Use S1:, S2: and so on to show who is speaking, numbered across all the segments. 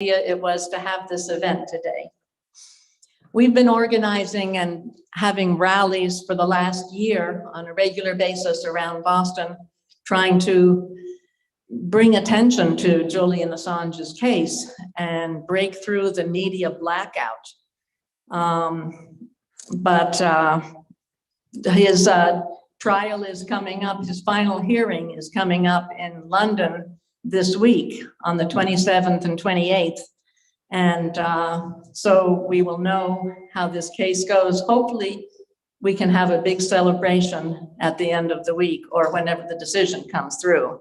S1: it was to have this event today. We've been organizing and having rallies for the last year on a regular basis around Boston, trying to bring attention to Julian Assange's case and break through the media blackout. His trial is coming up, his final hearing is coming up in London this week on the 27th and 28th. And so we will know how this case goes. Hopefully we can have a big celebration at the end of the week or whenever the decision comes through.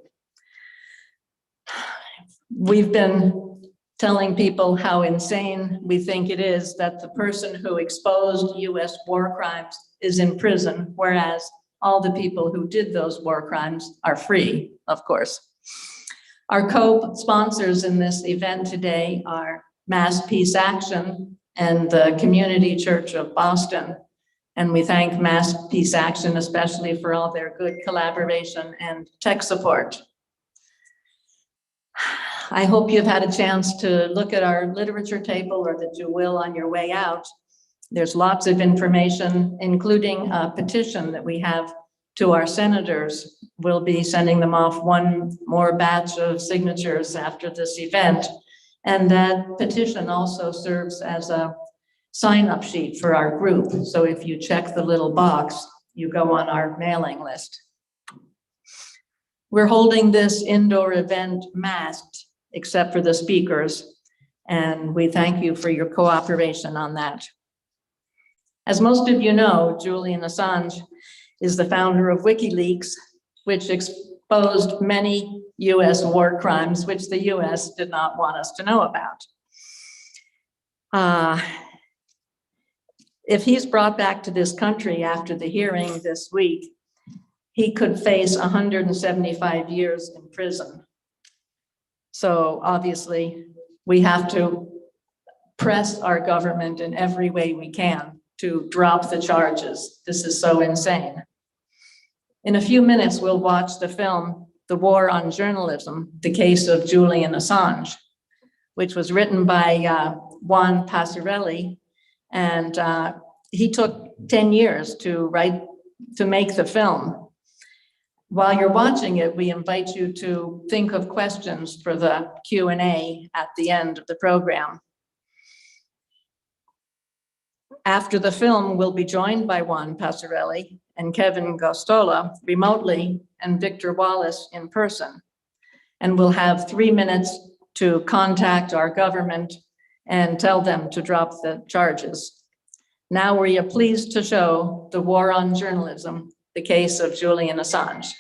S1: We've been telling people how insane we think it is that the person who exposed US war crimes is in prison, whereas all the people who did those war crimes are free, of course. Our co-sponsors in this event today are Mass Peace Action and the Community Church of Boston. And we thank Mass Peace Action especially for all their good collaboration and tech support. I hope you've had a chance to look at our literature table, or that you will on your way out. There's lots of information, including a petition that we have to our senators. We'll be sending them off one more batch of signatures after this event. And that petition also serves as a sign-up sheet for our group. So if you check the little box, you go on our mailing list. We're holding this indoor event masked, except for the speakers, and we thank you for your cooperation on that. As most of you know, Julian Assange is the founder of Wikileaks, which exposed many US war crimes, which the US did not want us to know about. If he's brought back to this country after the hearing this week, he could face 175 years in prison. So obviously, we have to press our government in every way we can to drop the charges. This is so insane. In a few minutes, we'll watch the film, The War on Journalism, The Case of Julian Assange, which was written by Juan Passarelli. And he took 10 years to make the film. While you're watching it, we invite you to think of questions for the Q&A at the end of the program. After the film, we'll be joined by Juan Passarelli and Kevin Gostola remotely, and Victor Wallace in person. And we'll have 3 minutes to contact our government and tell them to drop the charges. Now we are pleased to show The War on Journalism, The Case of Julian Assange.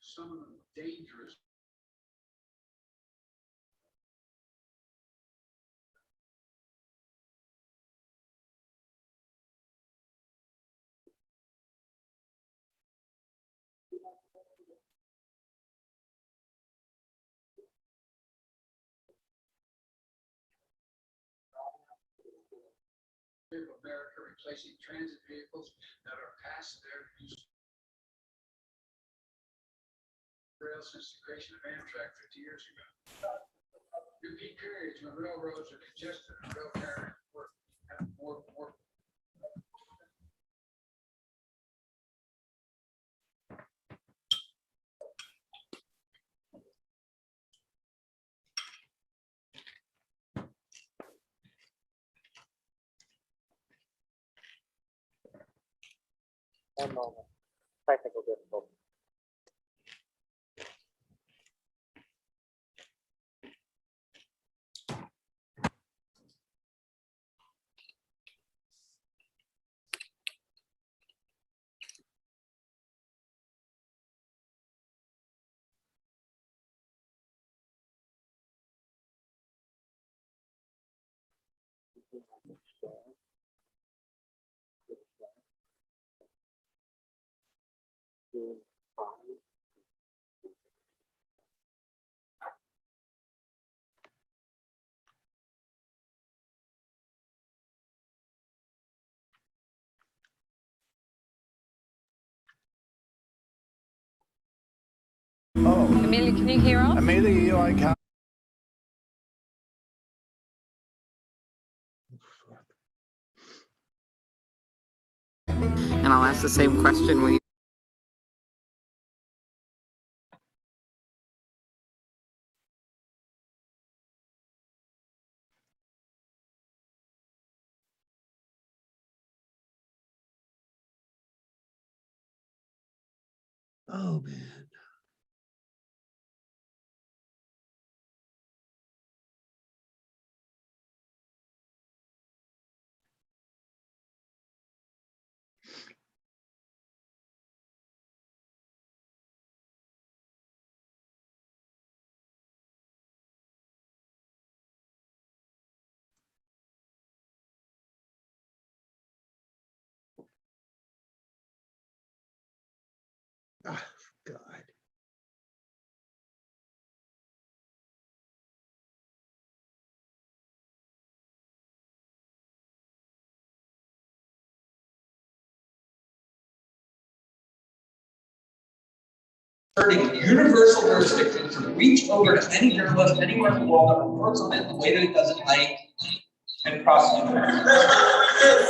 S2: Some of them dangerous. America replacing transit vehicles that are past their use. Rail since the creation of Amtrak 50 years ago. There be periods when railroads are congested and rail carriers have more.
S3: One moment. Technical difficulty.
S4: Oh,
S5: Amelia, can you hear us?
S4: Amelia, you okay?
S5: And I'll ask the same question when you...
S4: Oh, man. Oh, God.
S6: Asserting universal jurisdiction to reach over to any journalist anywhere in the world that reports on it in the way that it doesn't like and prosecute them.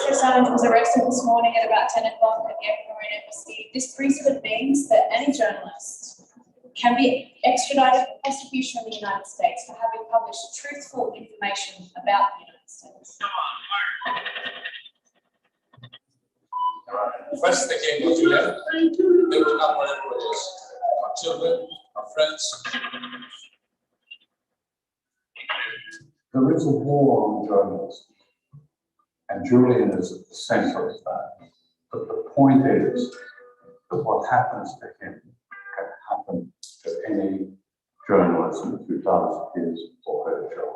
S7: Assange was arrested this morning at about 10 o'clock at the Ecuadorian embassy. This precedent means that any journalist can be extradited for prosecution in the United States for having published truthful information about the United States.
S8: First they came to Julian, they will come wherever it is. Our children, our friends.
S9: There is a war on journalists, and Julian is at the center of that. But the point is that what happens to him can happen to any journalist who does his or her job.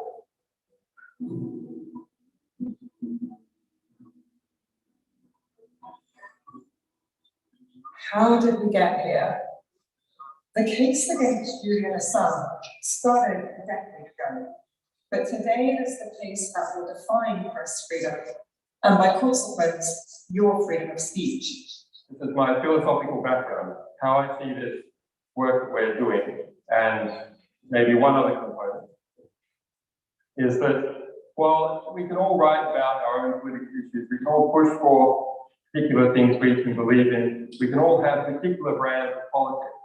S10: How did we get here? The case against Julian Assange started a decade ago, but today it is the case that will define press freedom, and by consequence, your freedom of speech.
S11: This is my philosophical background, how I see this work that we're doing, and maybe one other component is that, well, we can all write about our own political issues, we can all push for particular things we can believe in, we can all have particular brands of politics,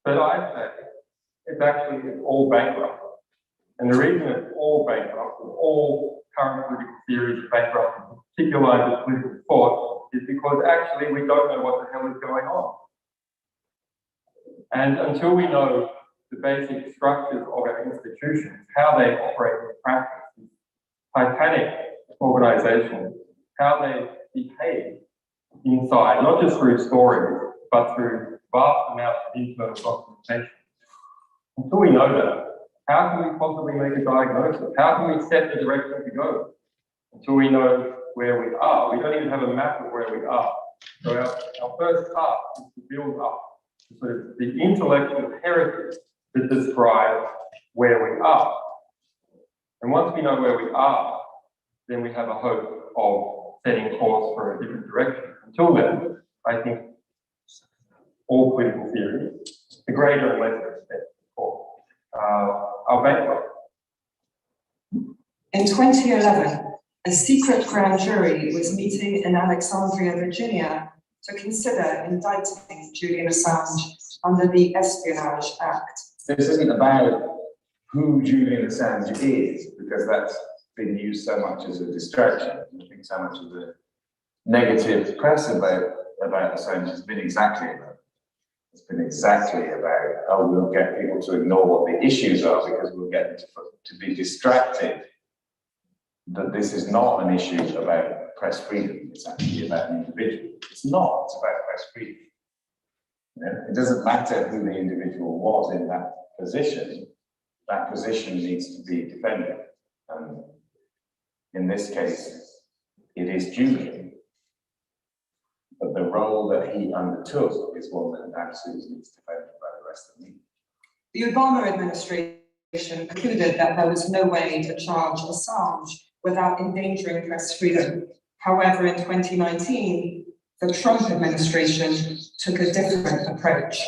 S11: but I say it's actually all bankrupt. And the reason it's all bankrupt, all current political theories are bankrupt, in particular lines of political thought, is because actually we don't know what the hell is going on. And until we know the basic structures of our institutions, how they operate in practice, titanic organizations, how they behave inside, not just through stories, but through vast amounts of internal documentation. Until we know that, how can we possibly make a diagnosis? How can we set the direction to go? Until we know where we are. We don't even have a map of where we are. So our first task is to build up sort of the intellectual heritage that describes where we are. And once we know where we are, then we have a hope of setting course for a different direction. Until then, I think all political theories, to greater and lesser extent, of course, are bankrupt.
S10: In 2011, a secret grand jury was meeting in Alexandria, Virginia, to consider indicting Julian Assange under the Espionage Act.
S12: This isn't about who Julian Assange is, because that's been used so much as a distraction. I think so much of the negative press about Assange has been exactly about. It's been exactly about, oh, we'll get people to ignore what the issues are because we'll get them to be distracted. That this is not an issue about press freedom, it's actually about an individual. It's not, it's about press freedom. You know, it doesn't matter who the individual was in that position needs to be defended. In this case, it is Julian. But the role that he undertook is one that absolutely needs defended by the rest of me.
S10: The Obama administration concluded that there was no way to charge Assange without endangering press freedom. However, in 2019, the Trump administration took a different approach.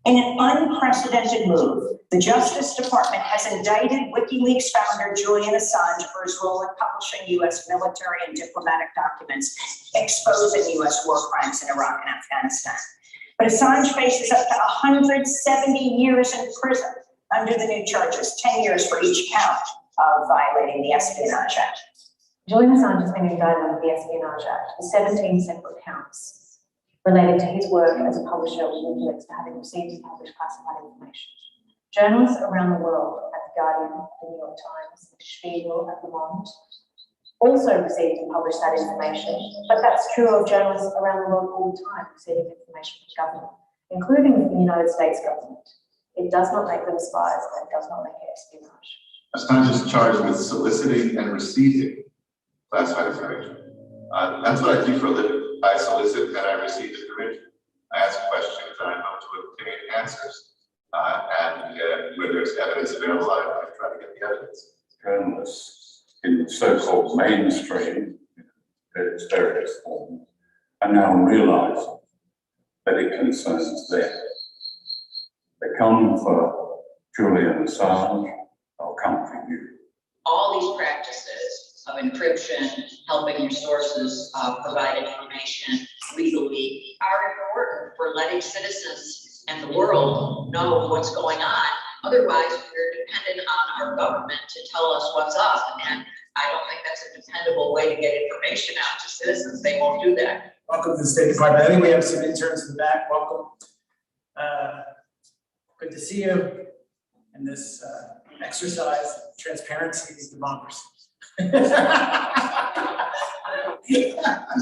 S13: In an unprecedented move, the Justice Department has indicted Wikileaks founder Julian Assange for his role in publishing U.S. military and diplomatic documents exposing U.S. war crimes in Iraq and Afghanistan. But Assange faces up to 170 years in prison under the new charges, 10 years for each count of violating the Espionage Act.
S14: Julian Assange has been indicted under the Espionage Act for 17 separate counts related to his work as a publisher with Wikileaks for having received and published classified information. Journalists around the world at The Guardian, The New York Times, The Spiegel, at Le Monde also received and published that information, but that's true of journalists around the world all the time receiving information from government, including the United States government. It does not make them spies and it does not make it espionage.
S15: Assange is charged with soliciting and receiving classified information. That's what I do for a living. I solicit and I receive information. I ask questions and I hope to obtain answers. And where there's evidence available, I try to get the evidence.
S9: Journalists in the so-called mainstream, in its various forms, are now realizing that it concerns them. They come for Julian Assange, they'll come for you.
S13: All these practices of encryption, helping your sources provide information legally are important for letting citizens and the world know what's going on. Otherwise, we're dependent on our government to tell us what's up. And I don't think that's a dependable way to get information out to citizens. They won't do that.
S16: Welcome to the State Department. I think we have some interns in the back. Welcome. Good to see you in this exercise of transparency and democracy.
S9: Is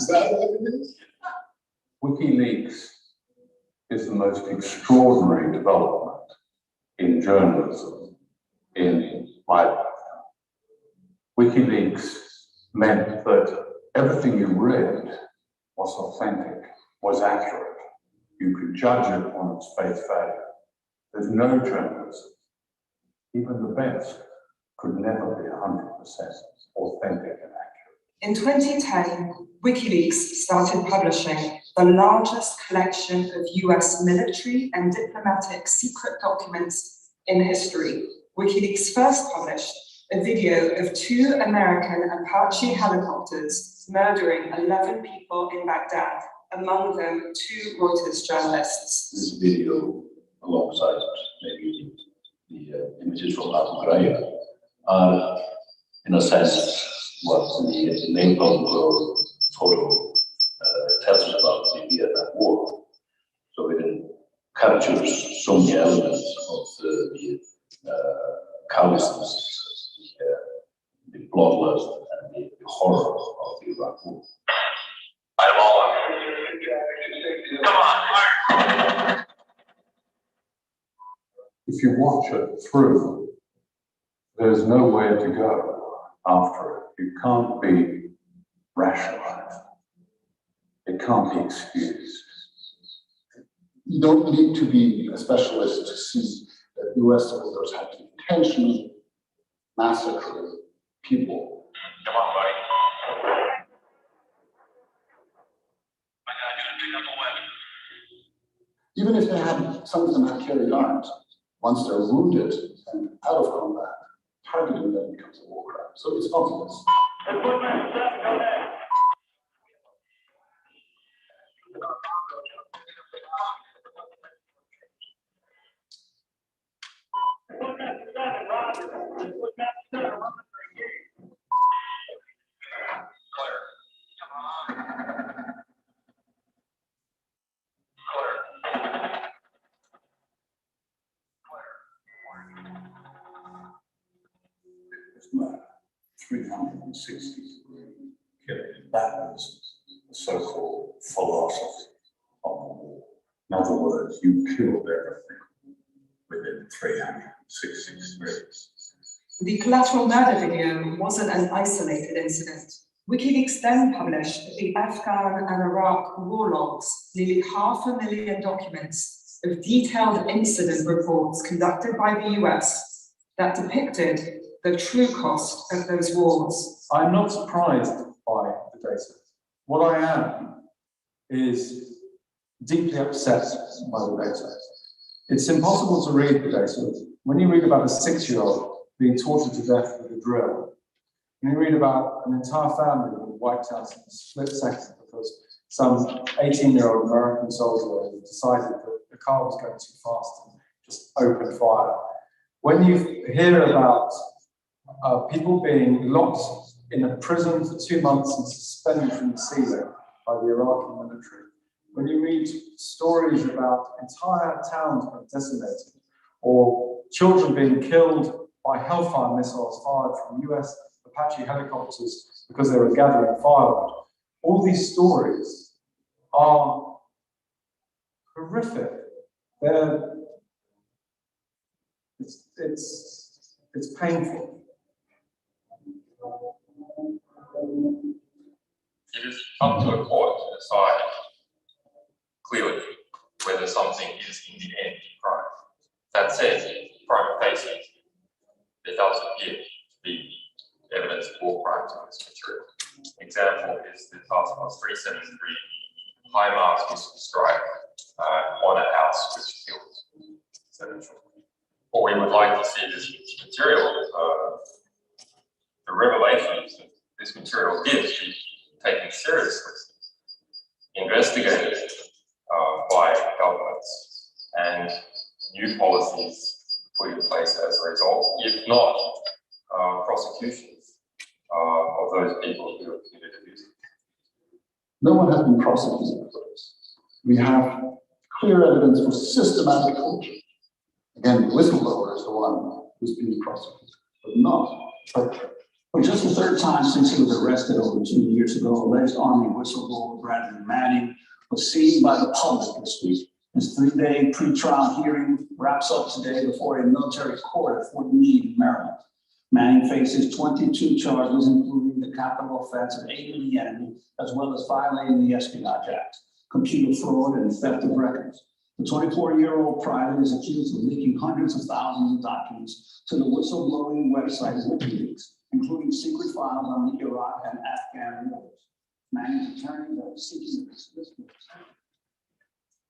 S9: that what it is? WikiLeaks is the most extraordinary development in journalism in my lifetime. WikiLeaks meant that everything you read was authentic, was accurate. You could judge it on its face value. There's no journalism, even the best, could never be 100% authentic and accurate.
S10: In 2010, WikiLeaks started publishing the largest collection of US military and diplomatic secret documents in history. WikiLeaks first published a video of 2 American Apache helicopters murdering 11 people in Baghdad, among them 2 Reuters journalists.
S17: This video, alongside maybe the images from Abu Ghraib, are, in a sense, what the napalm photo tells us about the Vietnam War. So it captures so many elements of the callousness, the bloodlust, and the horror of the Iraq War.
S9: If you watch it through, there's nowhere to go after it. It can't be rationalized. It can't be excused.
S17: You don't need to be a specialist to see that US soldiers have intentionally massacred people.
S8: Come on, buddy.
S17: Even if they have, some of them have carried arms, once they're wounded and out of combat, targeting them becomes a war crime. So it's obvious.
S9: Murder, 360 killing. That was the so-called philosophy of the war. In other words, you killed everything within 360 degrees.
S10: The collateral murder video wasn't an isolated incident. WikiLeaks then published the Afghan and Iraq war logs, nearly 500,000 documents of detailed incident reports conducted by the US that depicted the true cost of those wars.
S11: I'm not surprised by the data. What I am is deeply upset by the data. It's impossible to read the data. When you read about a 6-year-old being tortured to death with a drill, when you read about an entire family being wiped out in a split second because some 18-year-old American soldier decided that the car was going too fast and just opened fire. When you hear about people being locked in a prison for 2 months and suspended from the ceiling by the Iraqi military, when you read stories about entire towns being decimated, or children being killed by Hellfire missiles fired from US Apache helicopters because they were gathering firewood, all these stories are horrific. It's painful.
S18: It is up to a court to decide clearly whether something is in the end a crime. That said, prima facie, there does appear to be evidence of war crimes on this material. An example is the Task Force 373 HIMARS missile strike on a house which killed 7 children. What we would like to see this material, the revelations that this material gives, be taken seriously, investigated by governments, and new policies put in place as a result, if not prosecutions of those people who have committed abuse.
S17: No one has been prosecuted for this. We have clear evidence for systematic torture. Again, the whistleblower is the one who's being prosecuted, but not torture. For just the 3rd time since he was arrested over 2 years ago, alleged Army whistleblower Bradley Manning was seen by the public this week. His 3-day pre-trial hearing wraps up today before a military court at Fort Meade, Maryland. Manning faces 22 charges, including the capital offense of aiding the enemy, as well as violating the Espionage Act, computer fraud, and theft of records. The 24-year-old private is accused of leaking hundreds of thousands of documents to the whistleblowing website WikiLeaks, including secret files on the Iraq and Afghan wars. Manning's attorneys are seeking to dismiss the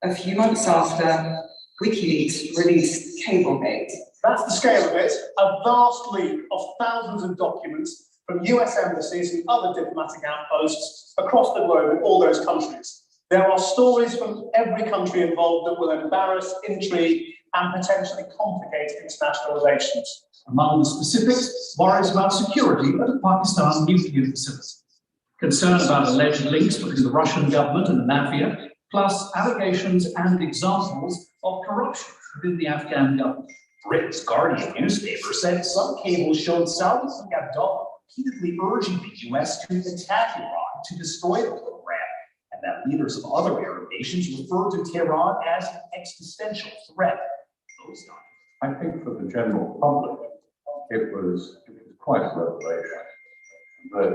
S10: A few months after, WikiLeaks released Cablegate.
S19: That's the scale of it, a vast leak of thousands of documents from US embassies and other diplomatic outposts across the globe in all those countries. There are stories from every country involved that will embarrass, intrigue, and potentially complicate international relations.
S20: Among the specifics, worries about security at a Pakistan nuclear facility, concern about alleged links between the Russian government and the mafia, plus allegations and examples of corruption within the Afghan government. Britain's Guardian newspaper said some cables showed Saudi King Abdullah repeatedly urging the US to attack Iran to destroy the program, and that leaders of other Arab nations referred to Tehran as an existential threat. Those documents.
S9: I think for the general public, it was quite a revelation that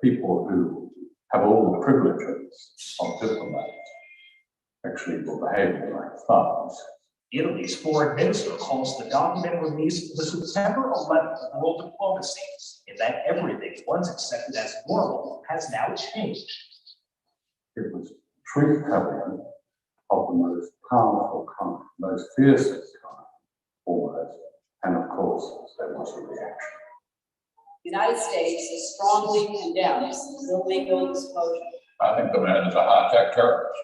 S9: people who have all the privileges of diplomats actually were behaving like thugs.
S20: Italy's foreign minister calls the document released the September 11th of world diplomacy, in that everything once accepted as normal has now changed.
S9: It was truth-telling of the most powerful kind, most fiercest kind, almost, and of course, there was a reaction.
S21: The United States has strongly condemned illegal exposure.
S8: I think the man is a high-tech terrorist.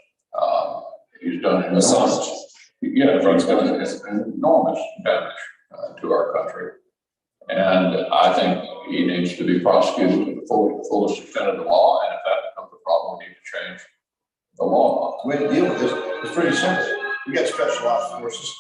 S8: He's done Assange. Yeah, he's done enormous damage to our country. And I think he needs to be prosecuted to the fullest extent of the law. And if that becomes a problem, we need to change the law.
S22: The way to deal with this is pretty simple. We got specialized forces.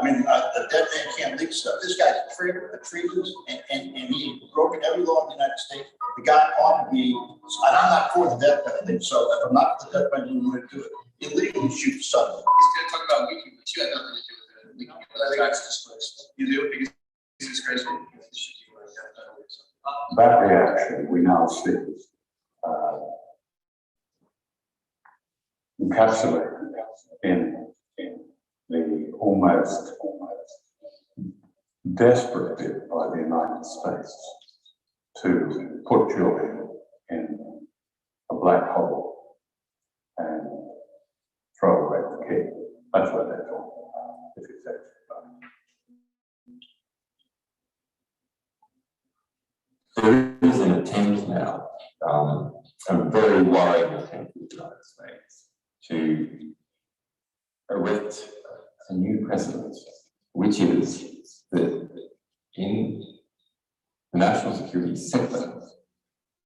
S22: I mean, the dead man can't leak stuff. This guy's a traitor, a treason, and he broke every law in the United States. The guy ought to be, and I'm not for the death penalty, so if I'm not for the death penalty, I'm going to do it. Illegally shoot suddenly.
S2: He's going to talk about leaking, but you had nothing to do with it. I think that's disgraceful. You do? Because it's disgraceful.
S9: that reaction we now see encapsulated in the almost desperate bid by the United States to put Julian in a black hole and throw away the key. That's what they're talking about, if it's actually done.
S18: There is an attempt now, a very worrying attempt in the United States to erect a new precedent, which is that in the national security sector,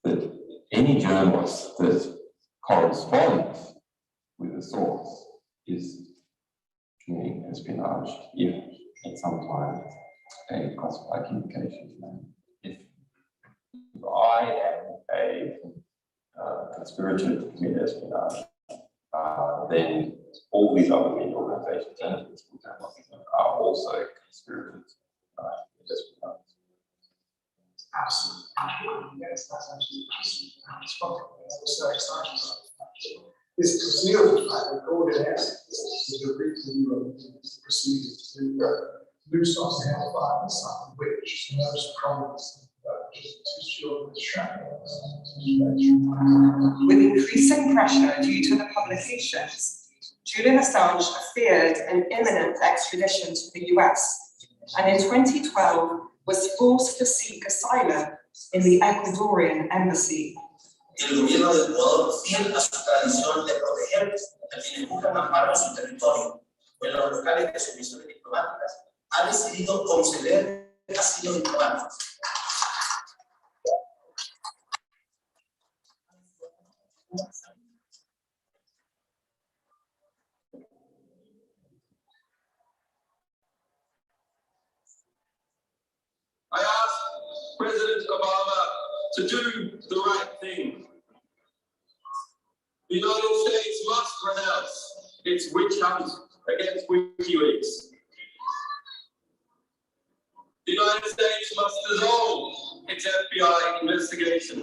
S18: that any journalist that corresponds with a source is committing espionage if at some time a classified communication is made. If I am a conspirator to commit espionage, then all these other media organizations and political journalists are also conspirators to espionage.
S1: Absolutely. Yes, that's actually so exciting. This was near the fact that Gordon asked to proceed to loose off the hellfire and something which knows promise.
S10: With increasing pressure due to the publications, Julian Assange feared an imminent extradition to the US, and in 2012 was forced to seek asylum in the Ecuadorian embassy.
S3: El gobierno de Ecuador, fiel a su tradición de proteger a quienes buscan amparo en su territorio o en los locales de sus misiones diplomáticas, ha decidido conceder asilo diplomático.
S18: I asked President Obama to do the right thing. The United States must renounce its witch hunt against Wikileaks. The United States must dissolve its FBI investigation.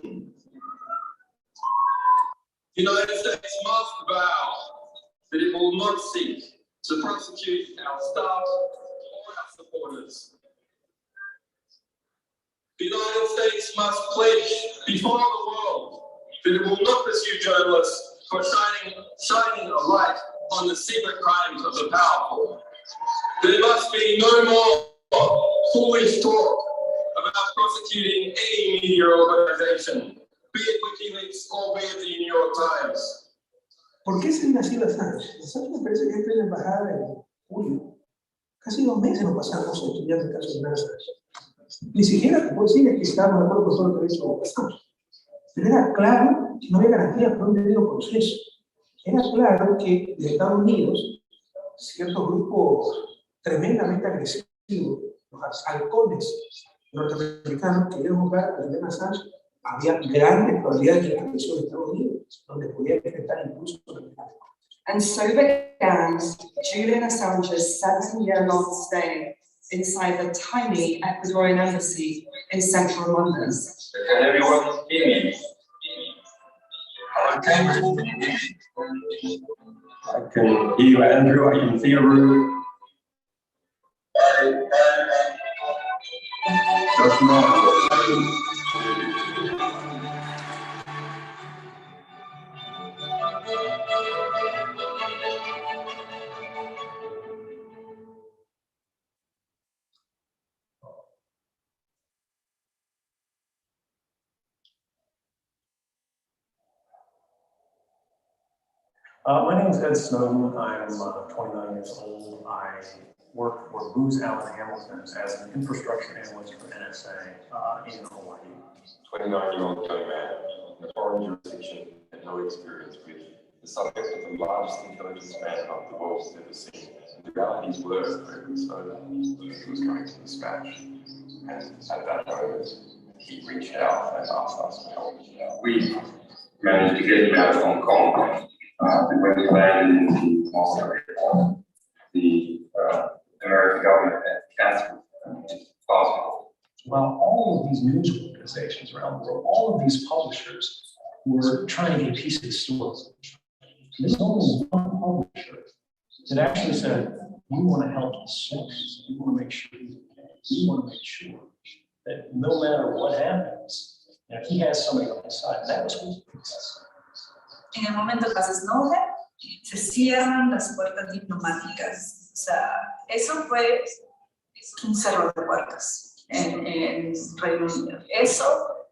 S18: The United States must vow that it will not seek to prosecute our staff or our supporters. The United States must pledge before the world that it will not pursue journalists for shining a light on the secret crimes of the powerful. There must be no more foolish talk about prosecuting any media organization, be it Wikileaks or be it the New York Times.
S1: ¿Por qué se nació Assange? Assange me parece que entró en la embajada en julio. Casi 2 meses no pasamos estudiando el caso de Assange. Ni siquiera te puedo decir que estábamos de acuerdo con todo lo que hizo Assange. Pero era claro que no había garantías por un debido proceso. Era claro que de Estados Unidos, ciertos grupos tremendamente agresivos, los halcones norteamericanos, querían jugar al tema Assange. Había grandes probabilidades de intervención de Estados Unidos, donde podía enfrentar incluso el.
S10: And so began Julian Assange's 7-year-long stay inside the tiny Ecuadorian embassy in central London.
S18: Can everyone hear me? I can hear you, Andrew. I can see you, room. Just not.
S23: My name is Ed Snowden. I'm 29 years old. I work for Booz Allen Hamilton as an infrastructure analyst for NSA in Hawaii.
S18: 29-year-old young man in a foreign jurisdiction and no experience with the subject of the largest intelligence span of the world's ever seen. The realities were very Snowden he was going to dispatch. And at that moment, he reached out and asked us for help. We managed to get him out of Hong Kong. When we landed in the Moscow airport, the American government had cancelled his passport.
S20: while all of these news organizations around the world, all of these publishers were trying to get a piece of the story. There's only one publisher that actually said, we want to help the source. We want to make sure that no matter what happens, he has somebody on his side. That was Wikileaks.
S10: En el momento que haces Snowden, se cierran las puertas diplomáticas. O sea, eso fue un cerro de puertas en Reino Unido. Eso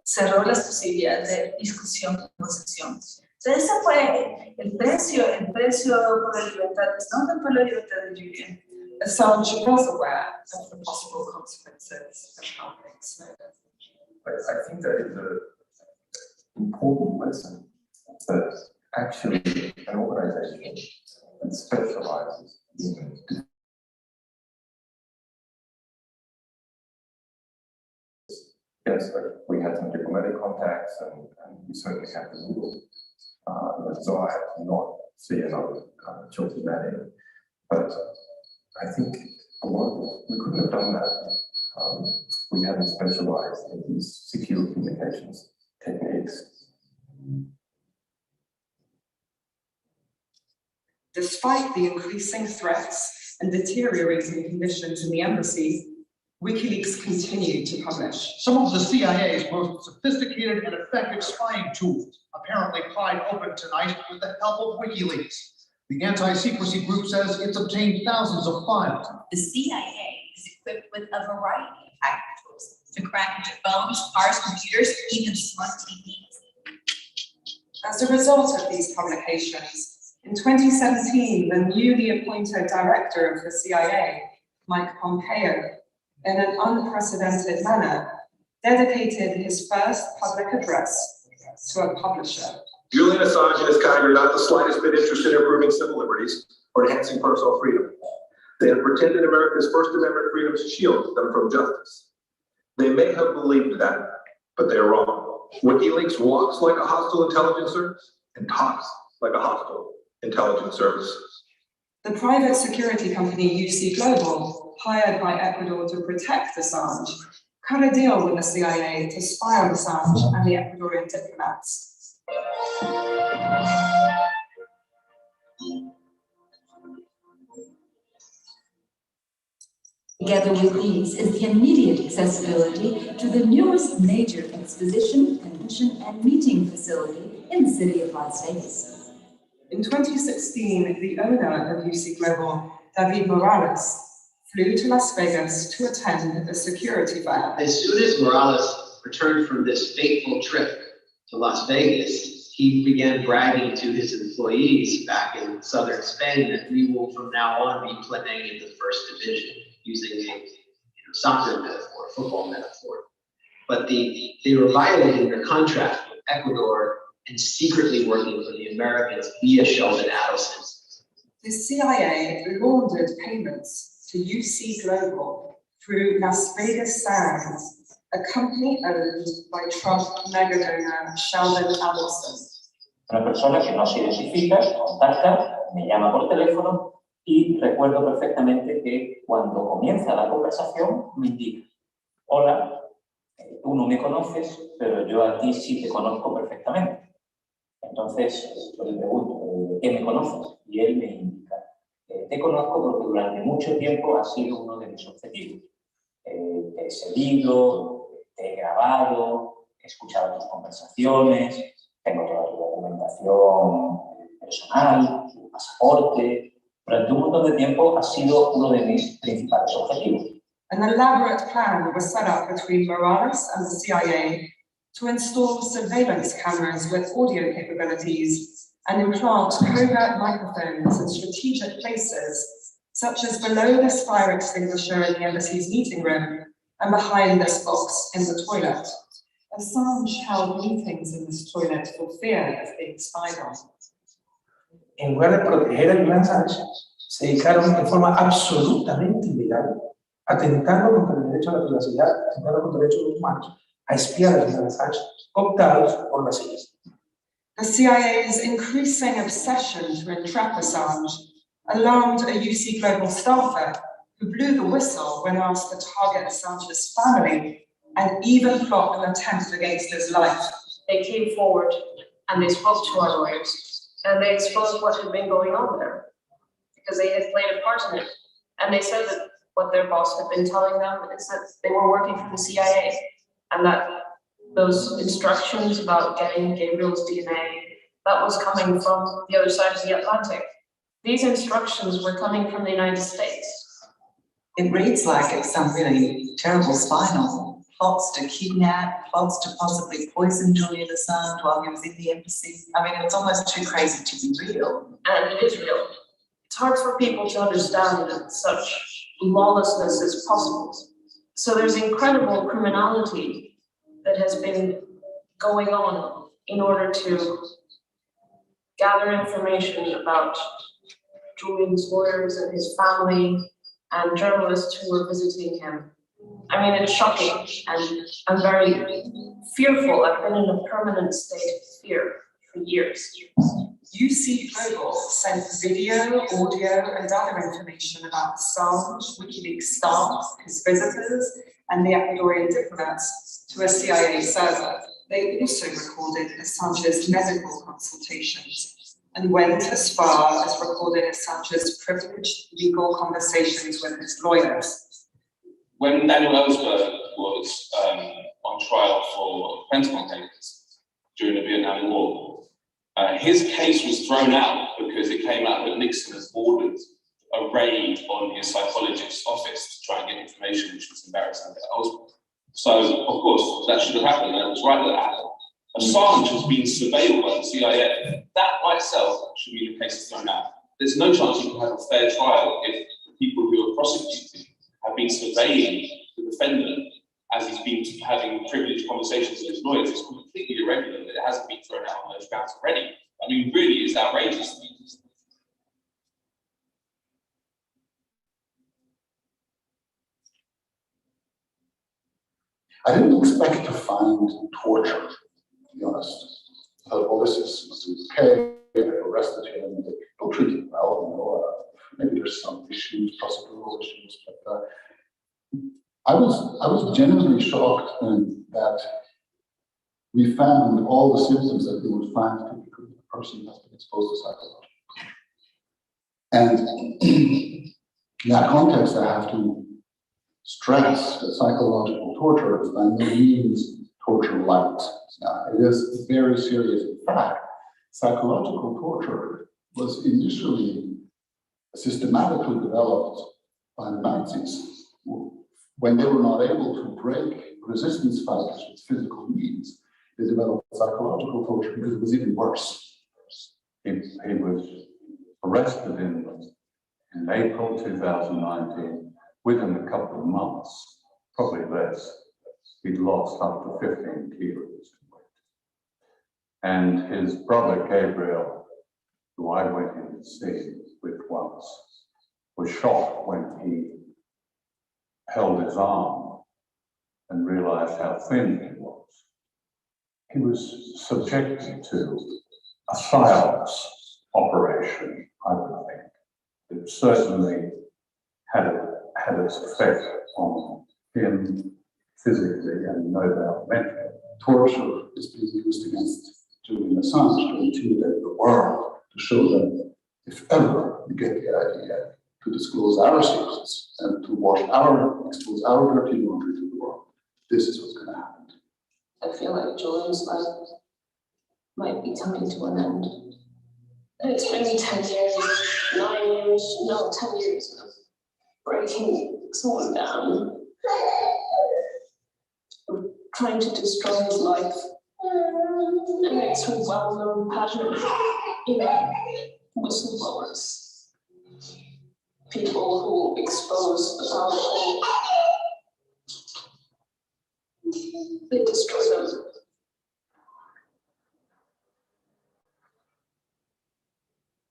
S10: cerró las posibilidades de discusión y negociación. Entonces, ese fue el precio por la libertad de Snowden, por la libertad de Julian. Assange was aware of the possible consequences of helping Snowden.
S11: I think that is an important lesson that actually an organization that specializes in yes, we had some diplomatic contacts and we certainly have the desire to not see another Chelsea Manning. But I think we couldn't have done that. We haven't specialized in these secure communications techniques.
S10: Despite the increasing threats and deteriorating conditions in the embassy, WikiLeaks continued to publish.
S4: Some of the CIA's most sophisticated and effective spying tools apparently pried open tonight with the help of WikiLeaks. The anti-secrecy group says it's obtained thousands of files.
S5: The CIA is equipped with a variety of hacking tools to crack into phones, cars, computers, even smart TVs.
S10: As a result of these publications, in 2017, the newly appointed director of the CIA, Mike Pompeo, in an unprecedented manner, dedicated his first public address to a publisher.
S6: Julian Assange and his kind are not the slightest bit interested in improving civil liberties or enhancing personal freedom. They have pretended America's First Amendment freedoms shield them from justice. They may have believed that, but they are wrong. WikiLeaks walks like a hostile intelligence service and talks like a hostile intelligence service.
S10: The private security company UC Global, hired by Ecuador to protect Assange, cut a deal with the CIA to spy on Assange and the Ecuadorian diplomats.
S24: Together with these is the immediate accessibility to the newest major exposition, convention, and meeting facility in the city of Las Vegas.
S10: In 2016, the owner of UC Global, David Morales, flew to Las Vegas to attend a security fair.
S25: As soon as Morales returned from this fateful trip to Las Vegas, he began bragging to his employees back in southern Spain that we will from now on be playing in the first division, using a soccer metaphor, football metaphor. But they were violating their contract with Ecuador and secretly working for the Americans via Sheldon Adelson.
S10: The CIA laundered payments to UC Global through Las Vegas Sands, a company owned by Trump mega donor Sheldon Adelson.
S26: Una persona que no se identifica, contacta, me llama por teléfono y recuerdo perfectamente que cuando comienza la conversación me indica: hola, tú no me conoces, pero yo a ti sí te conozco perfectamente. Entonces yo le pregunto: ¿de qué me conoces? Y él me indica: te conozco porque durante mucho tiempo has sido uno de mis objetivos. Te he seguido, te he grabado, he escuchado tus conversaciones, tengo toda tu documentación personal, tu pasaporte. Durante un montón de tiempo has sido uno de mis principales objetivos.
S10: An elaborate plan was set up between Morales and the CIA to install surveillance cameras with audio capabilities and implant covert microphones in strategic places, such as below this fire extinguisher in the embassy's meeting room and behind this box in the toilet. Assange held meetings in this toilet for fear of being spied on.
S1: En lugar de proteger a Julian Assange, se dedicaron de forma absolutamente ilegal, atentando contra el derecho a la privacidad, atentando contra los derechos humanos, a espiar a Julian Assange, cooptados por las CIA.
S10: The CIA's increasing obsession to entrap Assange alarmed a UC Global staffer who blew the whistle when asked to target Assange's family and even plot an attempt against his life.
S7: They came forward and they spoke to our lawyers and they exposed what had been going on there because they had played a part in it. And they said that what their boss had been telling them is that they were working for the CIA and that those instructions about getting Gabriel's DNA, that was coming from the other side of the Atlantic. These instructions were coming from the United States.
S10: It reads like it's some really terrible spy novel. Plots to kidnap, plots to possibly poison Julian Assange while he was in the embassy. I mean, it's almost too crazy to be real.
S7: And it is real. It's hard for people to understand that such lawlessness is possible. So there's incredible criminality that has been going on in order to gather information about Julian's lawyers and his family and journalists who were visiting him. I mean, it's shocking, and I'm very fearful. I've been in a permanent state of fear for years.
S10: UC Global sent video, audio, and other information about Assange, Wikileaks staff, his visitors, and the Ecuadorian diplomats to a CIA server. They also recorded Assange's medical consultations and went as far as recording Assange's privileged legal conversations with his lawyers.
S12: When Daniel Ellsberg was on trial for Pentagon papers during the Vietnam War, his case was thrown out because it came out that Nixon has ordered a raid on his psychologist's office to try and get information, which was embarrassing to Ellsberg. So, of course, that should have happened, and it was right that it happened. Assange has been surveilled by the CIA. That by itself should mean the case is thrown out. There's no chance you can have a fair trial if the people who are prosecuting have been surveilling the defendant as he's been having privileged conversations with his lawyers. It's completely irregular that it hasn't been thrown out on those grounds already. I mean, really, it's outrageous.
S9: I didn't expect to find torture, to be honest. I thought, well, this is okay. They arrested him, they'll treat him well. Maybe there's some issues, procedural issues, but I was genuinely shocked that we found all the symptoms that we would find typically if a person has been exposed to psychological. And in that context, I have to stress that psychological torture is by no means torture light. It is very serious. In fact, psychological torture was initially systematically developed by the Nazis when they were not able to break resistance fighters with physical means. They developed psychological torture because it was even worse. He was arrested in April 2019. Within a couple of months, probably less, he'd lost up to 15 kilos in weight. And his brother Gabriel, who I went in to see with once, was shocked when he held his arm and realized how thin he was. He was subjected to a silence operation, I would think. It certainly had its effect on him physically and no doubt mentally. Torture is being used against Julian Assange to intimidate the world, to show them if ever we get the idea to disclose our secrets and to expose our dirty laundry to the world, this is what's going to happen.
S7: I feel like Julian's life might be coming to an end. And it's been 10 years, 9 years, no, 10 years of breaking someone down, trying to destroy his life. And it's a well-known pattern in whistleblowers, people who expose the powerful, they destroy them.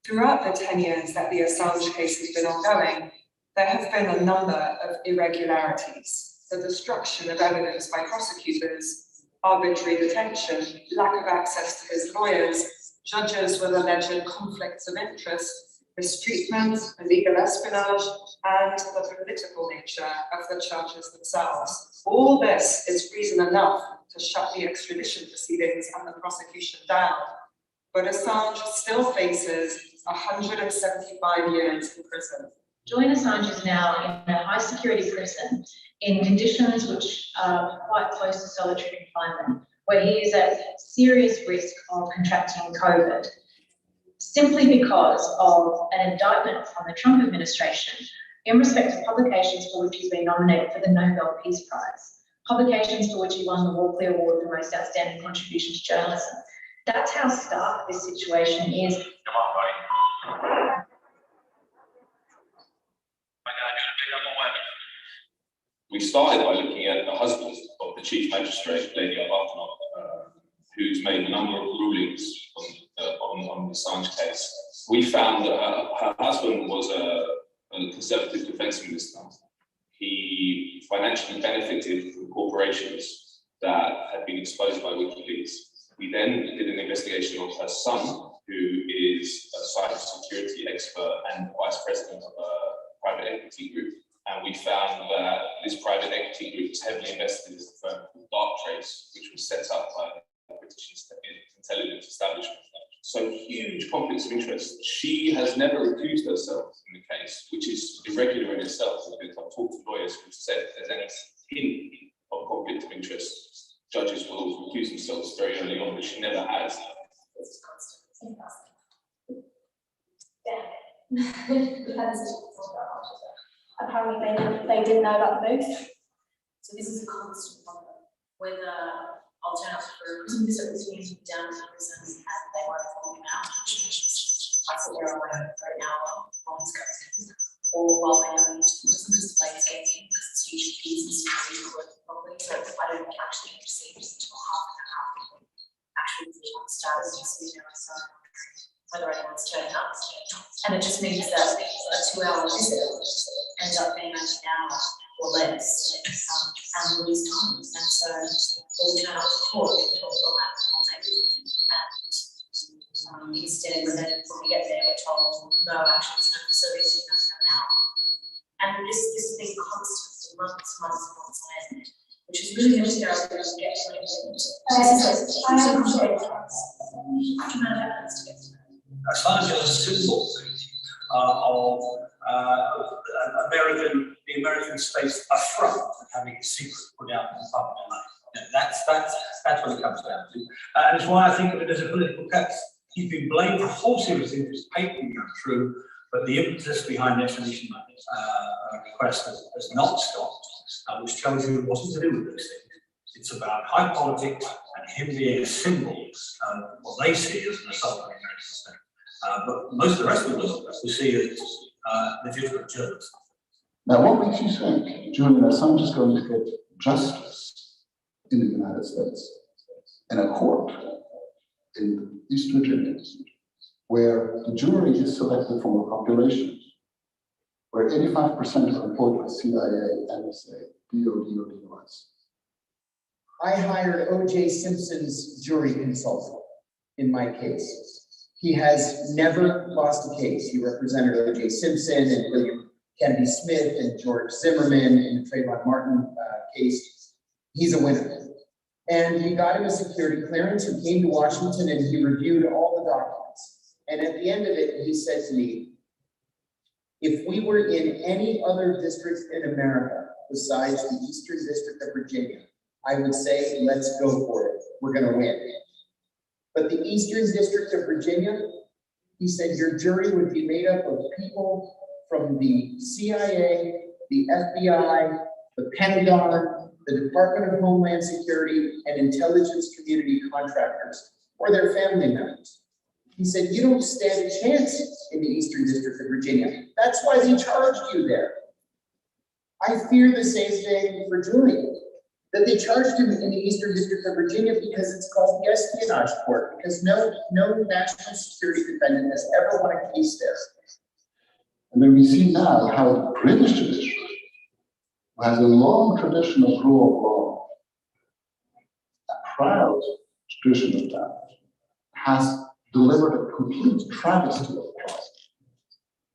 S10: Throughout the 10 years that the Assange case has been ongoing, there have been a number of irregularities: the destruction of evidence by prosecutors, arbitrary detention, lack of access to his lawyers, judges with alleged conflicts of interest, mistreatment, illegal espionage, and the political nature of the charges themselves. All this is reason enough to shut the extradition proceedings and the prosecution down. But Assange still faces 175 years in prison.
S13: Julian Assange is now in a high security prison in conditions which are quite close to solitary confinement, where he is at serious risk of contracting COVID, simply because of an indictment from the Trump administration in respect to publications for which he's been nominated for the Nobel Peace Prize, publications for which he won the Walkley Award for Most Outstanding Contribution to Journalism. That's how stark this situation is.
S18: Come on, buddy.
S12: We started by looking at the husband of the Chief Magistrate, Lady Arbuthnot, who's made a number of rulings on the Assange case. We found that her husband was a Conservative Defence Minister. He financially benefited from corporations that had been exposed by Wikileaks. We then did an investigation of her son, who is a cybersecurity expert and vice president of a private equity group. And we found that this private equity group was heavily invested in a firm called Darktrace, which was set up by the British intelligence establishment. So huge conflicts of interest. She has never recused herself in the case, which is irregular in itself, because I've talked to lawyers who've said if there's any hint of conflict of interest, judges will recuse themselves very early on, but she never has.
S14: Apparently they didn't know about the move. So this is a constant problem, whether alternative groups, districts down to prisons and they won't fall out. I thought they're aware right now while he's coming, or while they're going into the prisons, like taking this huge fees and security working properly. So I don't actually receive until half an hour after actually the status of whether anyone's turned up. And it just means that a 2-hour visit ends up being 1 hour or less, and lose times. And so we'll turn up to court and we'll have to contact and instead when we get there we're told no, actually there's no facilities, you don't come out. And this has been constant for months on end, which is really necessary to get to it. I can have evidence to get to it.
S15: Assange is a symbol of the American state's affront at having its secret put out in the public domain. That's what it comes down to. And it's why I think of it as a political case. He's been blamed for a whole series of things patently untrue, but the impetus behind the extradition request has not stopped, which tells you it wasn't to do with those things. It's about high politics and him being a symbol of what they see as an assault on the American state. But most of the rest of us we see it as legitimate journalism.
S16: Now, what makes you think Julian Assange is going to get justice in the United States in a court in East Virginia, where the jury is selected from a population where 85% are employed by CIA, NSA, DOD, or demonize?
S17: I hired O.J. Simpson's jury consultant in my case. He has never lost a case. He represented O.J. Simpson and William Kennedy Smith and George Zimmerman in the Trayvon Martin case. He's a winner. And we got him a security clearance. He came to Washington and he reviewed all the documents. And at the end of it, he said to me, if we were in any other district in America besides the Eastern District of Virginia, I would say, let's go for it. We're going to win. But the Eastern District of Virginia, he said, your jury would be made up of people from the CIA, the FBI, the Pentagon, the Department of Homeland Security, and intelligence community contractors, or their family members. He said, you don't stand a chance in the Eastern District of Virginia. That's why they charged you there. I fear the same thing for Julian, that they charged him in the Eastern District of Virginia because it's called the espionage court, because no national security defendant has ever won a case there.
S16: And then we see now how the British judiciary, who has a long tradition of rule of law, a proud tradition of that, has delivered a complete travesty of law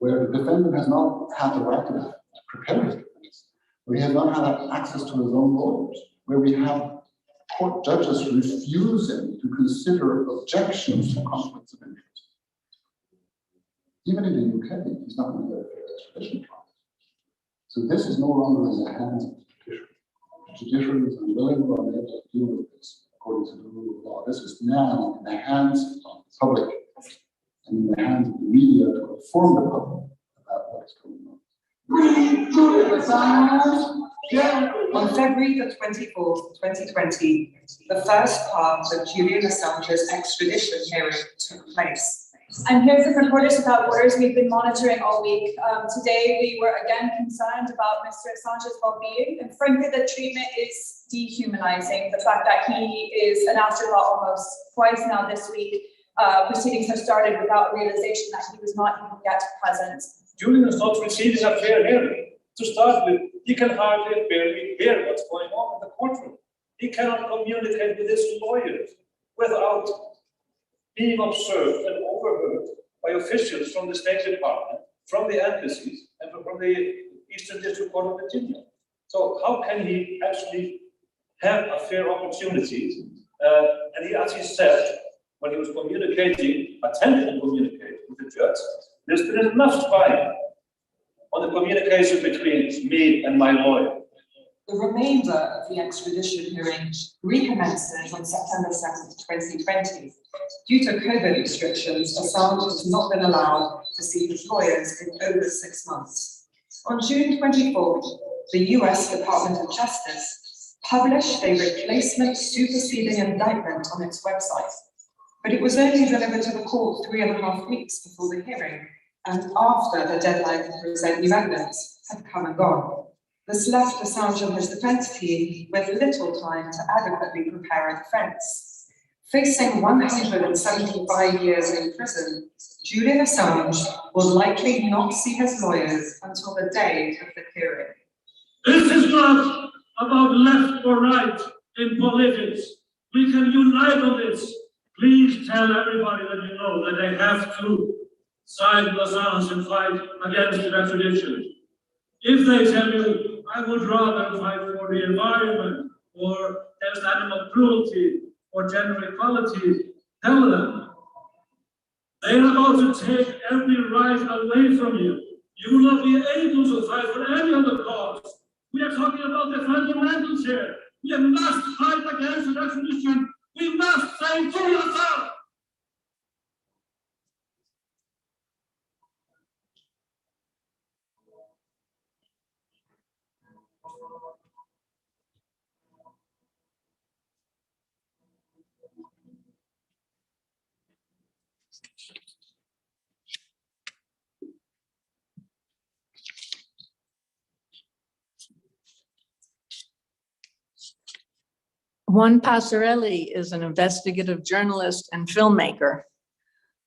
S16: where the defendant has not had the right to prepare his defense, where he has not had access to his own lawyers, where we have court judges refusing to consider objections to conflicts of interest. Even in the UK, he's not going to get a fair extradition trial. So this is no longer in the hands of the judiciary. The judiciary is unwilling or unable to deal with this according to the rule of law. This is now in the hands of the public and in the hands of the media to inform the public about what is going on.
S10: On February the 24th, 2020, the first part of Julian Assange's extradition hearing took place.
S2: I'm here with Reporters Without Borders. We've been monitoring all week. Today, we were again concerned about Mr. Assange's well-being, and frankly, the treatment is dehumanizing. The fact that he is an afterthought almost twice now this week. Proceedings have started without realization that he was not even yet present.
S15: Julian is not receiving a fair hearing. To start with, he can hardly barely hear what's going on in the courtroom. He cannot communicate with his lawyers without being observed and overheard by officials from the State Department, from the embassies, and from the Eastern District Court of Virginia. So how can he actually have a fair opportunity? And he, as he said, when he was communicating, attempting to communicate with the judge, there's been enough time on the communication between me and my lawyer.
S10: The remainder of the extradition hearing recommences on September 7th, 2020. Due to COVID restrictions, Assange has not been allowed to see his lawyers in over 6 months. On June 24th, the US Department of Justice published a replacement superseding indictment on its website, but it was only delivered to the court 3.5 weeks before the hearing and after the deadline to present new evidence had come and gone. This left Assange and his defense team with little time to adequately prepare a defense. Facing 175 years in prison, Julian Assange will likely not see his lawyers until the day of the hearing.
S3: This is not about left or right in politics. We can unite on this. Please tell everybody that you know that they have to side with Assange and fight against the extradition. If they tell you, I would rather fight for the environment, or against animal cruelty, or gender equality, tell them. They are about to take every right away from you. You will not be able to fight for any other cause. We are talking about the fundamentals here. We must fight against the extradition. We must say Julian Assange.
S8: Juan Passarelli is an investigative journalist and filmmaker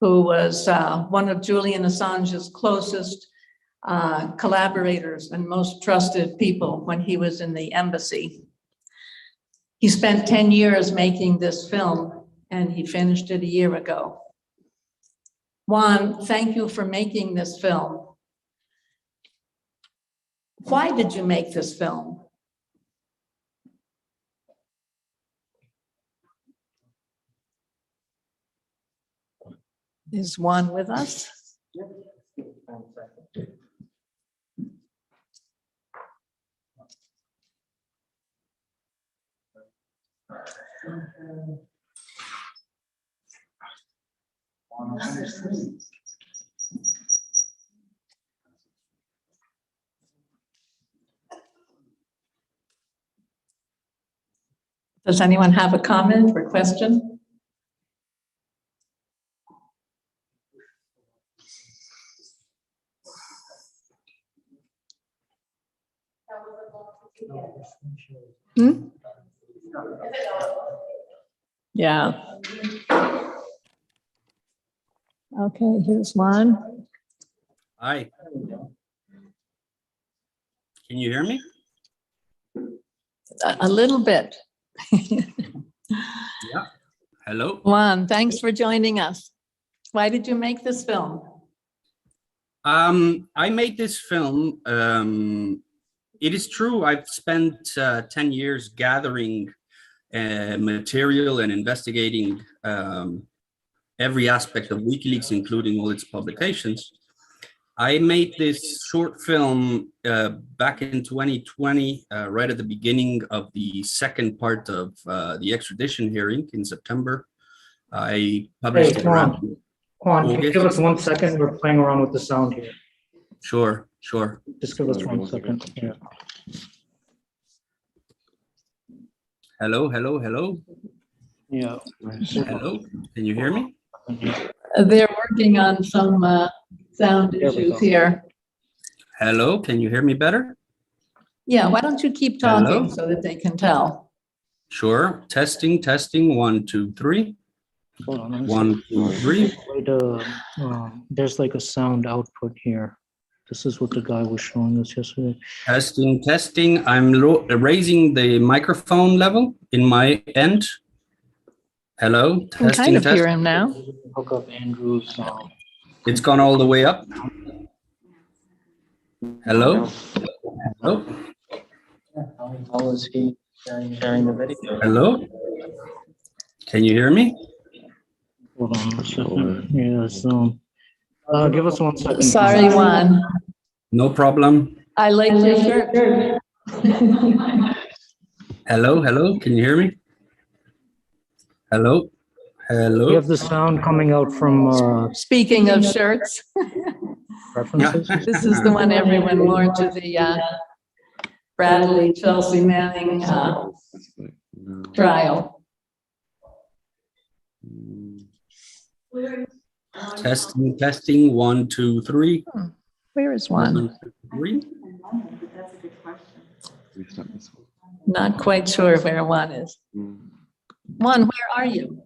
S8: who was one of Julian Assange's closest collaborators and most trusted people when he was in the embassy. He spent 10 years making this film and he finished it a year ago. Juan, thank you for making this film. Why did you make this film? Is Juan with us? Does anyone have a comment or question? Hmm? Yeah. Okay, here's one.
S19: Hi. Can you hear me?
S8: A little bit.
S19: Yeah. Hello.
S8: Juan, thanks for joining us. Why did you make this film?
S19: I made this film. It is true, I've spent 10 years gathering material and investigating every aspect of WikiLeaks, including all its publications. I made this short film back in 2020, right at the beginning of the second part of the extradition hearing in September. I published it around
S4: Juan, can you
S19: August.
S4: give us 1 second? We're playing around with the sound here.
S19: Sure, sure.
S4: Just give us 1 second. Yeah.
S19: Hello, hello, hello.
S4: Yeah.
S19: Hello, can you hear me?
S8: They're working on some sound issues here.
S19: Hello, can you hear me better?
S8: Yeah, why don't you keep talking
S19: Hello?
S8: so that they can tell?
S19: Sure. Testing, testing. 1, 2, 3.
S4: Hold on. Let me
S19: 1,
S4: see.
S19: 2, 3.
S4: There's like a sound output here. This is what the guy was showing us yesterday.
S19: Testing, testing. I'm raising the microphone level in my end. Hello.
S8: You can
S19: Testing,
S8: kind of hear
S19: testing.
S8: him now.
S4: Hook up Andrew's.
S19: It's gone all the way up. Hello. Hello.
S4: How is he sharing the video?
S19: Hello. Can you hear me?
S4: Hold on a second. Yeah, so give us 1 second.
S8: Sorry, Juan.
S19: No problem.
S8: I like your shirt.
S19: Hello, hello. Can you hear me? Hello. Hello.
S4: We have the sound coming out from
S8: Speaking of shirts,
S4: preferences.
S8: this is the one everyone wore to the Bradley Chelsea Manning trial.
S19: Testing, testing. 1, 2, 3.
S8: Where is one?
S19: 1, 2, 3.
S14: That's a good question.
S8: Not quite sure where one is. One, where are you?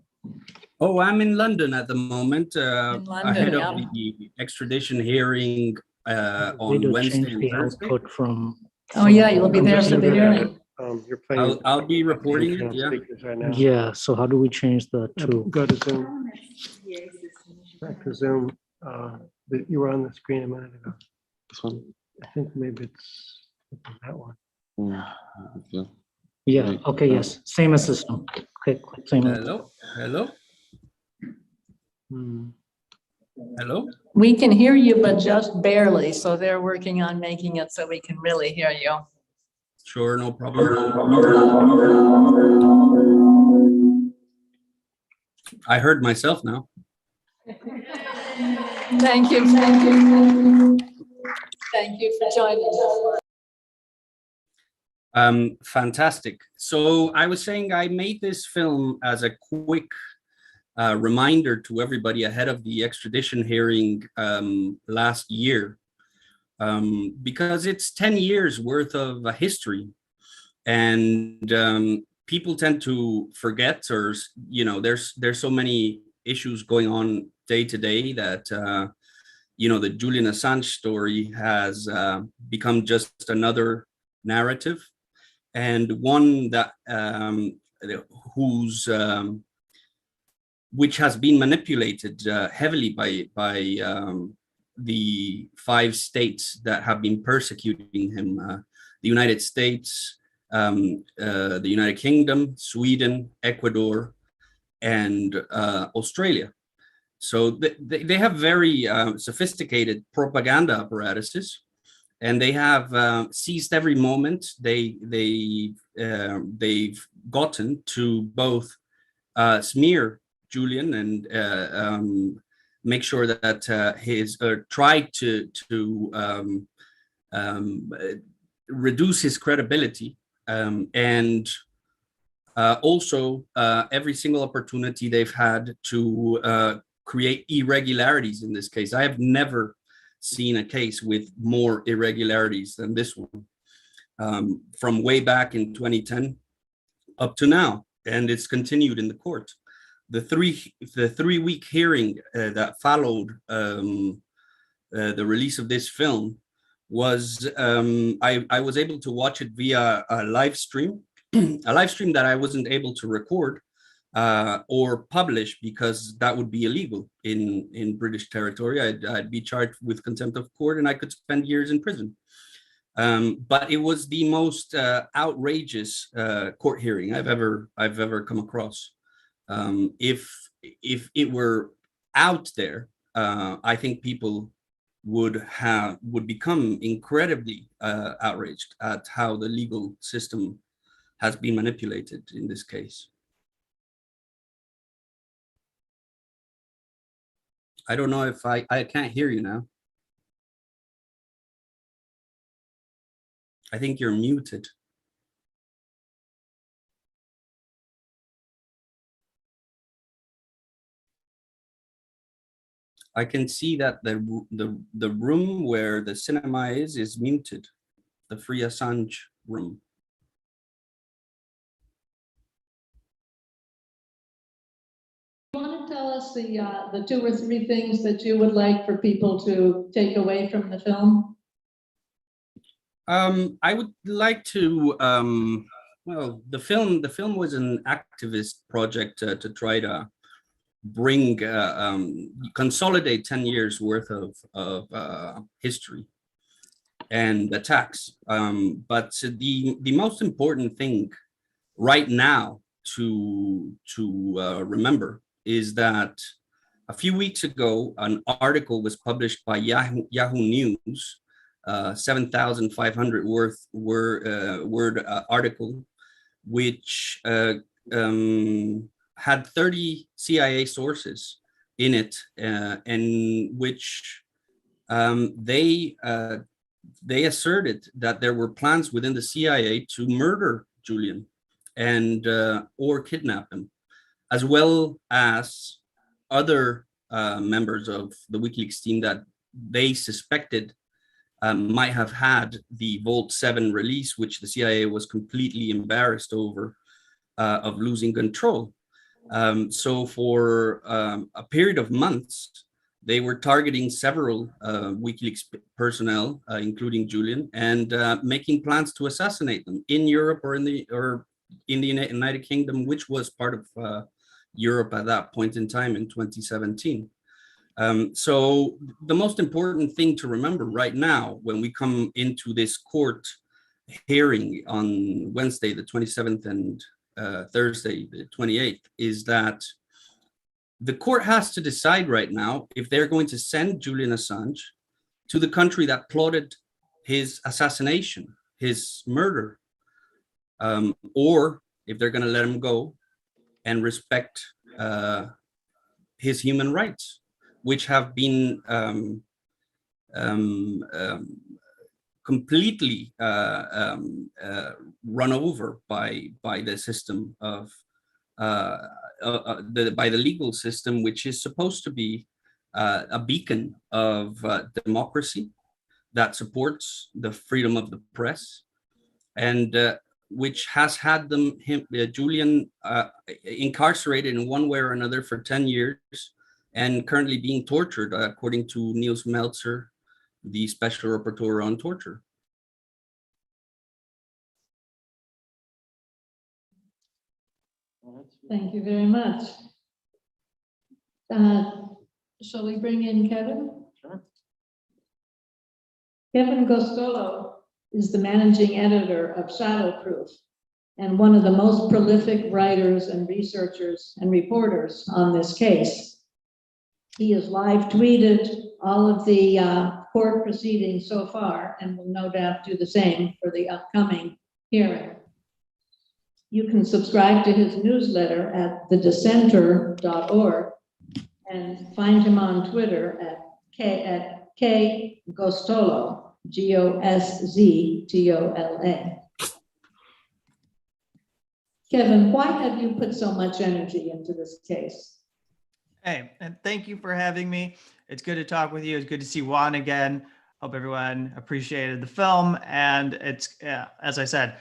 S19: Oh, I'm in London at the moment,
S8: London,
S19: ahead
S8: yeah.
S19: of the extradition hearing
S4: Way
S19: on
S4: to
S19: Wednesday
S4: change
S19: and
S4: the
S19: Thursday.
S4: output from.
S8: Oh, yeah, you'll be there for the hearing.
S4: You're playing.
S19: I'll be reporting it, yeah.
S4: Right now. Yeah. So how do we change that to?
S11: Go to Zoom. Back to Zoom. You were on the screen a minute ago.
S20: This one?
S11: I think maybe it's that one.
S4: Yeah. Okay. Yes. Same as this one. Okay. Same.
S19: Hello, hello. Hello.
S8: We can hear you, but just barely, so they're working on making it so we can really hear you.
S19: Sure, no problem. I heard myself now.
S8: Thank you, thank you. Thank you for joining us.
S19: Fantastic. So I was saying I made this film as a quick reminder to everybody ahead of the extradition hearing last year, because it's 10 years worth of history, and people tend to forget, or there's so many issues going on day to day that the Julian Assange story has become just another narrative, and one that which has been manipulated heavily by the 5 states that have been persecuting him: the United States, the United Kingdom, Sweden, Ecuador, and Australia. So they have very sophisticated propaganda apparatuses, and they have seized every moment they've gotten to both smear Julian and make sure that try to reduce his credibility, and also every single opportunity they've had to create irregularities in this case. I have never seen a case with more irregularities than this one, from way back in 2010 up to now, and it's continued in the court. The 3-week hearing that followed the release of this film was I was able to watch it via a live stream, a live stream that I wasn't able to record or publish, because that would be illegal in British territory. I'd be charged with contempt of court and I could spend years in prison. But it was the most outrageous court hearing I've ever come across. If it were out there, I think people would become incredibly outraged at how the legal system has been manipulated in this case. I don't know if I can't hear you now. I think you're muted. I can see that the room where the cinema is muted, the Free Assange room.
S8: You want to tell us the 2 or 3 things that you would like for people to take away from the film?
S19: I would like to, well, the film was an activist project to try to bring, consolidate 10 years worth of history and attacks. But the most important thing right now to remember is that a few weeks ago, an article was published by Yahoo News, 7,500 word article, which had 30 CIA sources in it, and which they asserted that there were plans within the CIA to murder Julian and or kidnap him, as well as other members of the Wikileaks team that they suspected might have had the Vault 7 release, which the CIA was completely embarrassed over, of losing control. So for a period of months, they were targeting several Wikileaks personnel, including Julian, and making plans to assassinate them in Europe or in the United Kingdom, which was part of Europe at that point in time in 2017. So the most important thing to remember right now, when we come into this court hearing on Wednesday, the 27th, and Thursday, the 28th, is that the court has to decide right now if they're going to send Julian Assange to the country that plotted his assassination, his murder, or if they're going to let him go and respect his human rights, which have been completely run over by the system of by the legal system, which is supposed to be a beacon of democracy that supports the freedom of the press, and which has had Julian incarcerated in one way or another for 10 years and currently being tortured, according to Niels Meltzer, the special rapporteur on torture.
S8: Thank you very much. Shall we bring in Kevin?
S4: Sure.
S8: Kevin Gostolo is the managing editor of Shadowproof and one of the most prolific writers and researchers and reporters on this case. He has live tweeted all of the court proceedings so far and will no doubt do the same for the upcoming hearing. You can subscribe to his newsletter at thedissenter.org and find him on Twitter at K Gostolo, Gosztola. Kevin, why have you put so much energy into this case?
S5: Hey, and thank you for having me. It's good to talk with you. It's good to see Juan again. Hope everyone appreciated the film. And it's, as I said,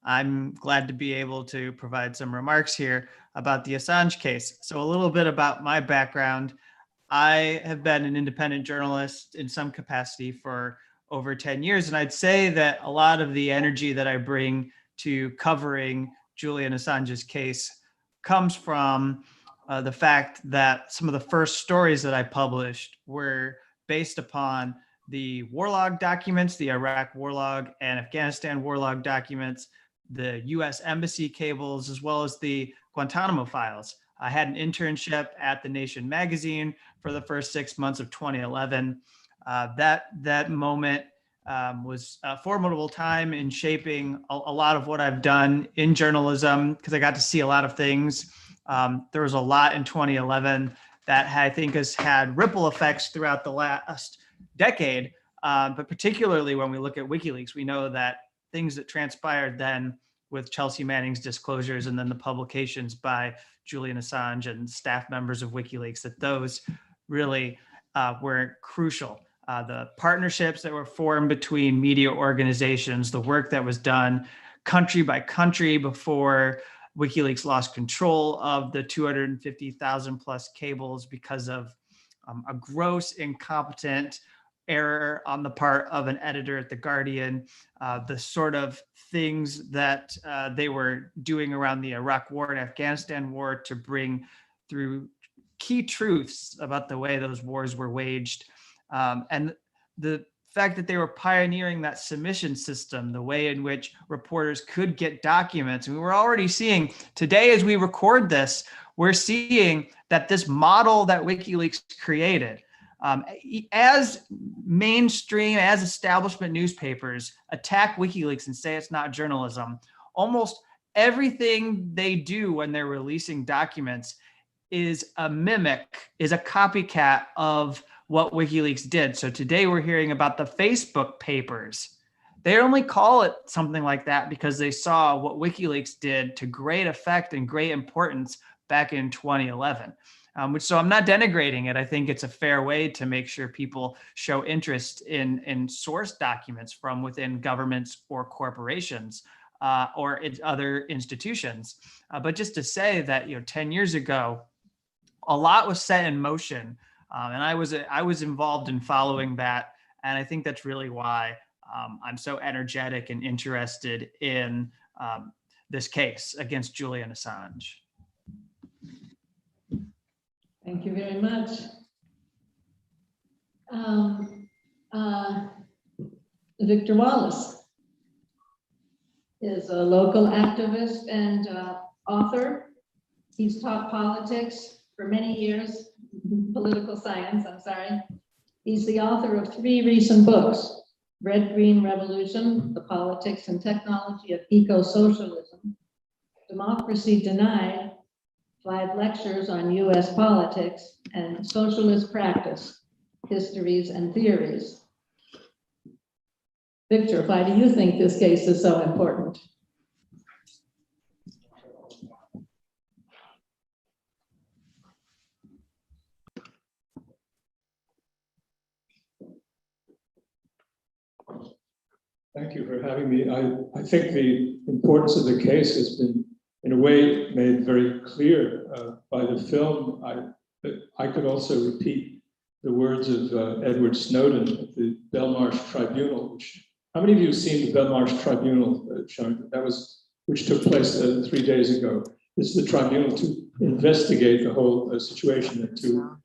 S5: I'm glad to be able to provide some remarks here about the Assange case. So a little bit about my background. I have been an independent journalist in some capacity for over 10 years. And I'd say that a lot of the energy that I bring to covering Julian Assange's case comes from the fact that some of the first stories that I published were based upon the war log documents, the Iraq war log and Afghanistan war log documents, the US Embassy cables, as well as the Guantanamo files. I had an internship at The Nation magazine for the first 6 months of 2011. That moment was a formidable time in shaping a lot of what I've done in journalism, because I got to see a lot of things. There was a lot in 2011 that I think has had ripple effects throughout the last decade. But particularly when we look at WikiLeaks, we know that things that transpired then with Chelsea Manning's disclosures and then the publications by Julian Assange and staff members of WikiLeaks, that those really were crucial. The partnerships that were formed between media organizations, the work that was done country by country before WikiLeaks lost control of the 250,000 plus cables because of a gross incompetent error on the part of an editor at The Guardian, the sort of things that they were doing around the Iraq war and Afghanistan war to bring through key truths about the way those wars were waged. And the fact that they were pioneering that submission system, the way in which reporters could get documents. And we were already seeing today, as we record this, we're seeing that this model that WikiLeaks created, as mainstream, as establishment newspapers attack WikiLeaks and say it's not journalism, almost everything they do when they're releasing documents is a mimic, is a copycat of what WikiLeaks did. So today we're hearing about the Facebook papers. They only call it something like that because they saw what WikiLeaks did to great effect and great importance back in 2011. So I'm not denigrating it. I think it's a fair way to make sure people show interest in source documents from within governments or corporations or other institutions. But just to say that, 10 years ago, a lot was set in motion. And I was involved in following that. And I think that's really why I'm so energetic and interested in this case against Julian Assange.
S8: Thank you very much. Victor Wallace is a local activist and author. He's taught politics for many years, political science, I'm sorry. He's the author of 3 recent books: Red Green Revolution, The Politics and Technology of Eco-Socialism, Democracy Denied, 5 lectures on US politics, and Socialist Practice, Histories and Theories. Victor, why do you think this case is so important?
S6: Thank you for having me. I think the importance of the case has been, in a way, made very clear by the film. I could also repeat the words of Edward Snowden at the Belmarsh Tribunal. How many of you have seen the Belmarsh Tribunal, Sean? Which took place 3 days ago. This is the tribunal to investigate the whole situation and to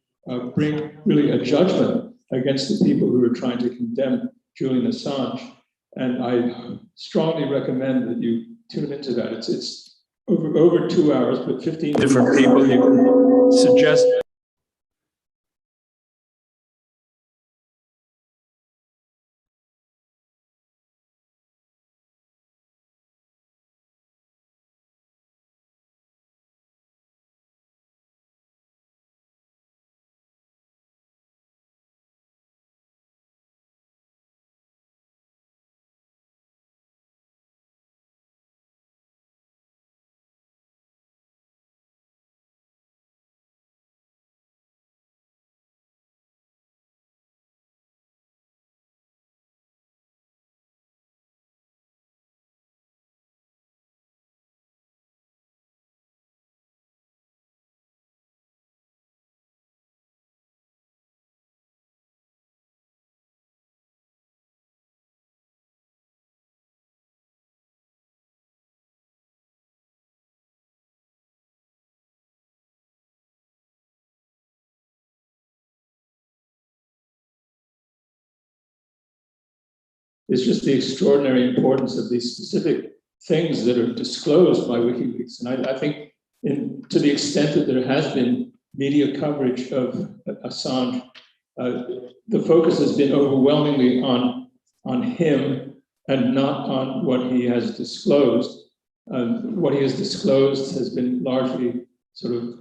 S6: bring really a judgment against the people who are trying to condemn Julian Assange. And I strongly recommend that you tune into that. It's over 2 hours, but 15 different people. You can suggest is just the extraordinary importance of these specific things that are disclosed by WikiLeaks. And I think to the extent that there has been media coverage of Assange, the focus has been overwhelmingly on him and not on what he has disclosed. What he has disclosed has been largely sort of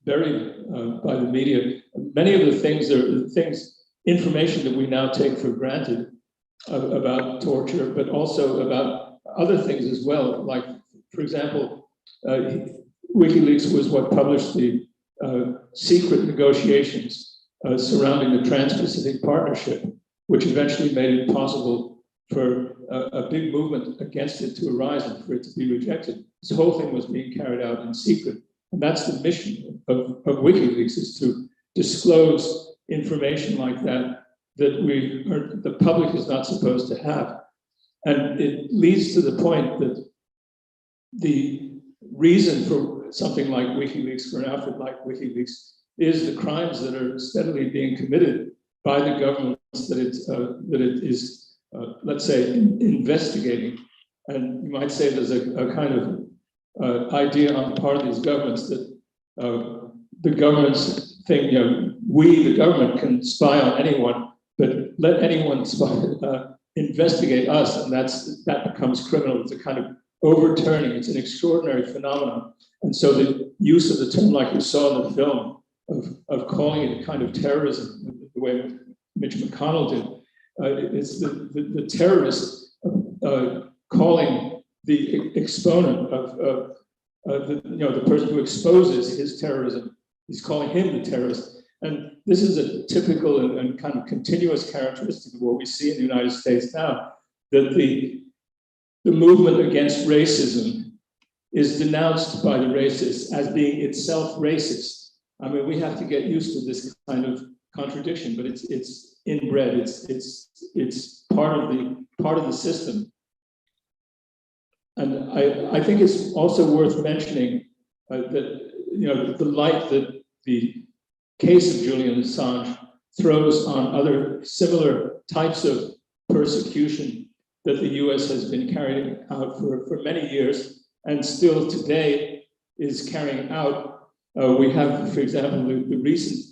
S6: buried by the media. Many of the things are information that we now take for granted about torture, but also about other things as well. Like, for example, WikiLeaks was what published the secret negotiations surrounding the Trans-Pacific Partnership, which eventually made it possible for a big movement against it to arise and for it to be rejected. This whole thing was being carried out in secret. And that's the mission of WikiLeaks, is to disclose information like that the public is not supposed to have. And it leads to the point that the reason for something like WikiLeaks, for an outfit like WikiLeaks, is the crimes that are steadily being committed by the governments that it is, let's say, investigating. And you might say there's a kind of idea on the part of these governments that the governments think, we, the government, can spy on anyone, but let anyone investigate us, and that becomes criminal. It's a kind of overturning. It's an extraordinary phenomenon. And so the use of the term, like you saw in the film, of calling it a kind of terrorism, the way Mitch McConnell did, it's the terrorist calling the exponent of the person who exposes his terrorism. He's calling him the terrorist. And this is a typical and kind of continuous characteristic of what we see in the United States now, that the movement against racism is denounced by the racists as being itself racist. I mean, we have to get used to this kind of contradiction, but it's inbred. It's part of the system. And I think it's also worth mentioning that the light that the case of Julian Assange throws on other similar types of persecution that the US has been carrying out for many years and still today is carrying out. We have, for example, the recent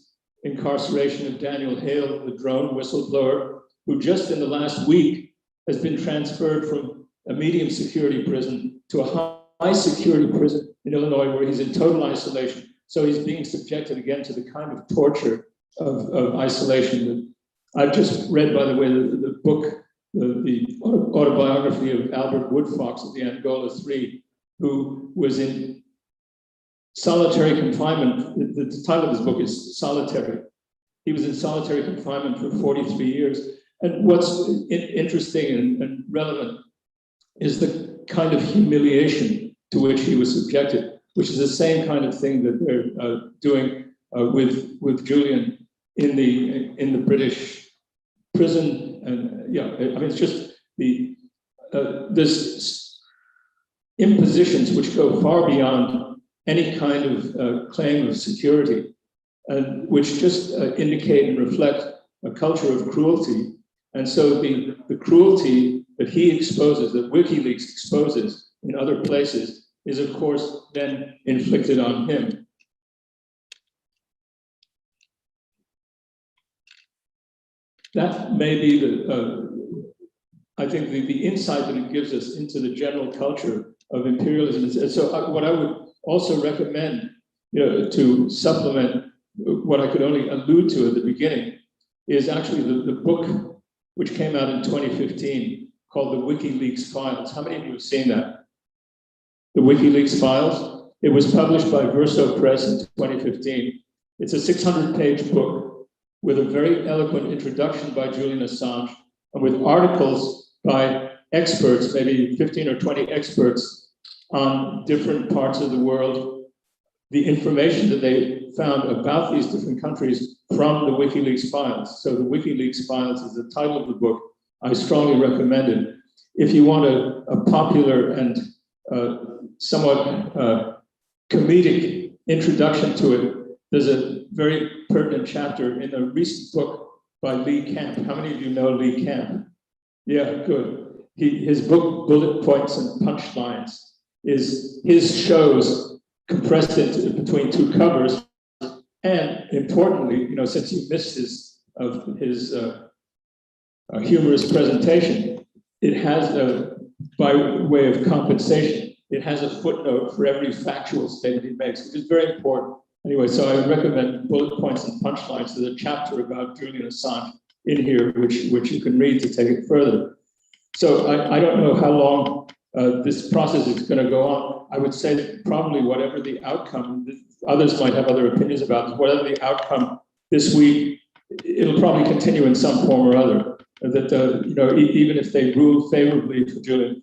S6: incarceration of Daniel Hale, the drone whistleblower, who just in the last week has been transferred from a medium security prison to a high security prison in Illinois, where he's in total isolation. So he's being subjected again to the kind of torture of isolation that I've just read, by the way, the book, the autobiography of Albert Woodfox of the Angola Three, who was in solitary confinement. The title of his book is Solitary. He was in solitary confinement for 43 years. And what's interesting and relevant is the kind of humiliation to which he was subjected, which is the same kind of thing that they're doing with Julian in the British prison. And I mean, it's just there's impositions which go far beyond any kind of claim of security, and which just indicate and reflect a culture of cruelty. And so the cruelty that he exposes, that WikiLeaks exposes in other places, is of course then inflicted on him. That may be I think the insight that it gives us into the general culture of imperialism. And so what I would also recommend, to supplement what I could only allude to at the beginning, is actually the book which came out in 2015 called the WikiLeaks Files. How many of you have seen that? The WikiLeaks Files. It was published by Verso Press in 2015. It's a 600-page book with a very eloquent introduction by Julian Assange and with articles by experts, maybe 15 or 20 experts on different parts of the world, the information that they found about these different countries from the WikiLeaks Files. So the WikiLeaks Files is the title of the book. I strongly recommend it. If you want a popular and somewhat comedic introduction to it, there's a very pertinent chapter in a recent book by Lee Camp. How many of you know Lee Camp? Yeah, good. His book, Bullet Points and Punchlines, is his shows compressed into between two covers. And importantly, you know, since you missed his humorous presentation, it has by way of compensation, it has a footnote for every factual statement he makes, which is very important. Anyway, so I would recommend Bullet Points and Punchlines. There's a chapter about Julian Assange in here, which you can read to take it further. So I don't know how long this process is going to go on. I would say that probably whatever the outcome, others might have other opinions about this, whatever the outcome this week, it'll probably continue in some form or other. That you know, even if they rule favorably for Julian,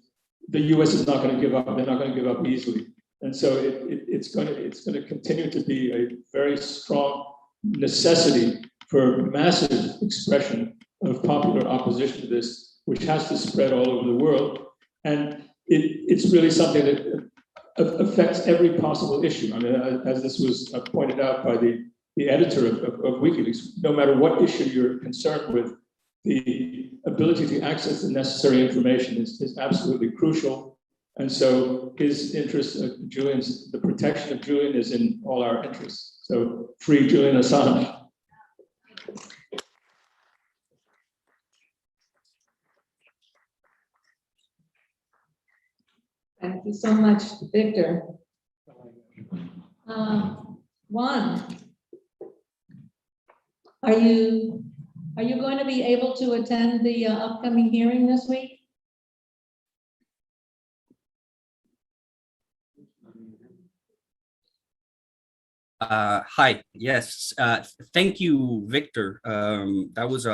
S6: the U.S. is not going to give up. They're not going to give up easily, and so it's going to continue to be a very strong necessity for massive expression of popular opposition to this, which has to spread all over the world, and it's really something that affects every possible issue. I mean, as this was pointed out by the editor of WikiLeaks, no matter what issue you're concerned with, the ability to access the necessary information is absolutely crucial. And so his interest, Julian's, the protection of Julian is in all our interests. So free Julian Assange.
S8: Thank you so much, Victor. Juan, are you going to be able to attend the upcoming hearing this week?
S19: Hi, yes, thank you, Victor. That was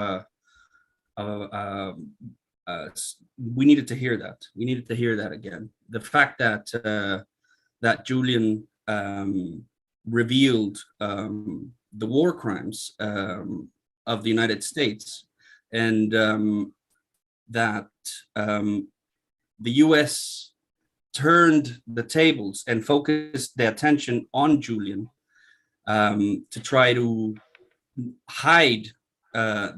S19: we needed to hear that. We needed to hear that again. The fact that that Julian revealed the war crimes of the United States, and that the US turned the tables and focused the attention on Julian to try to hide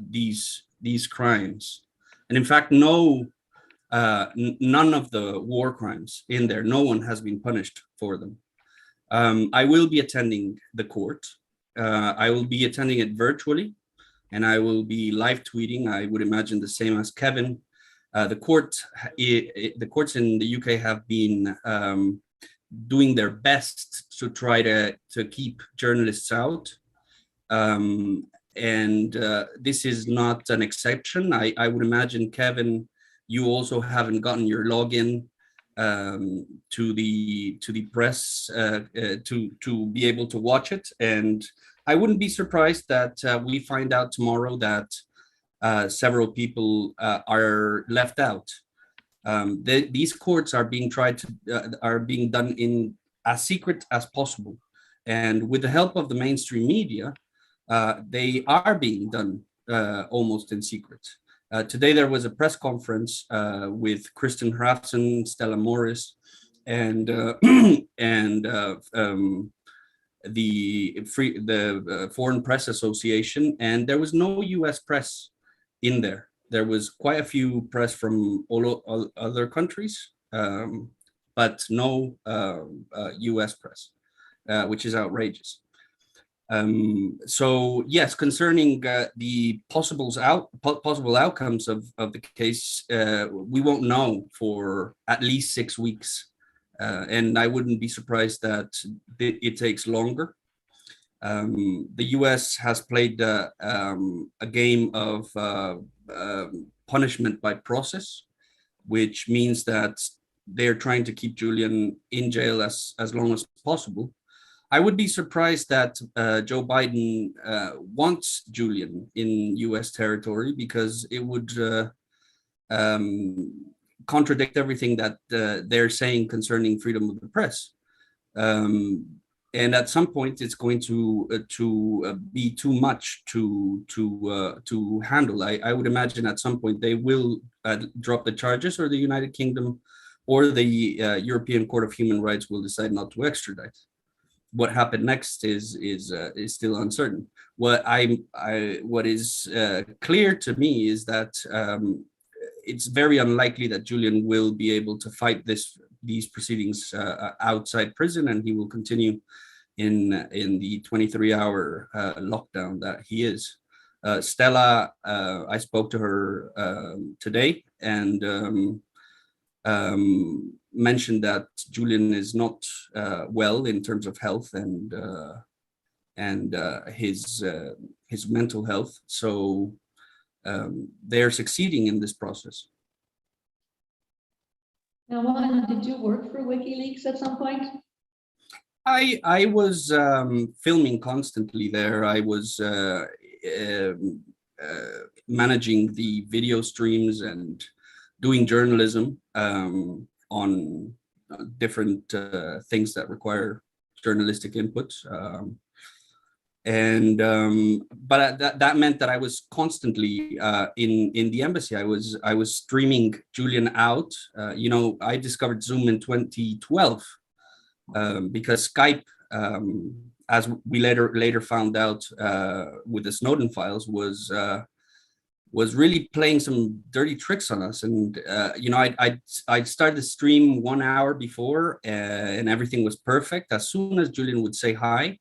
S19: these crimes. And in fact, none of the war crimes in there, no one has been punished for them. I will be attending the court. I will be attending it virtually, and I will be live tweeting. I would imagine the same as Kevin. The courts in the UK have been doing their best to try to keep journalists out. And this is not an exception. I would imagine, Kevin, you also haven't gotten your login to the press to be able to watch it. And I wouldn't be surprised that we find out tomorrow that several people are left out. These courts are being being done in as secret as possible, and with the help of the mainstream media, they are being done almost in secret. Today there was a press conference with Kristen Hrafson, Stella Morris, and the Foreign Press Association, and there was no U.S. press in there. There was quite a few press from all other countries, but no U.S. press, which is outrageous. So yes, concerning the possible outcomes of the case, we won't know for at least 6 weeks, and I wouldn't be surprised that it takes longer. The U.S. has played a game of punishment by process, which means that they're trying to keep Julian in jail as long as possible. I would be surprised that Joe Biden wants Julian in U.S. territory, because it would contradict everything that they're saying concerning freedom of the press. And at some point, it's going to be too much to handle. I would imagine at some point they will drop the charges, or the United Kingdom or the European Court of Human Rights will decide not to extradite. What happened next is still uncertain. What is clear to me is that it's very unlikely that Julian will be able to fight these proceedings outside prison, and he will continue in the 23-hour lockdown that he is. Stella, I spoke to her today, and mentioned that Julian is not well in terms of health and his mental health. So they're succeeding in this process.
S8: Now, Juan, did you work for WikiLeaks at some point?
S19: I was filming constantly there. I was managing the video streams and doing journalism on different things that require journalistic input. But that meant that I was constantly in the embassy. I was streaming Julian out. You know, I discovered Zoom in 2012 because Skype, as we later found out with the Snowden files, was really playing some dirty tricks on us. And you know, I'd started the stream 1 hour before, and everything was perfect. As soon as Julian would say hi,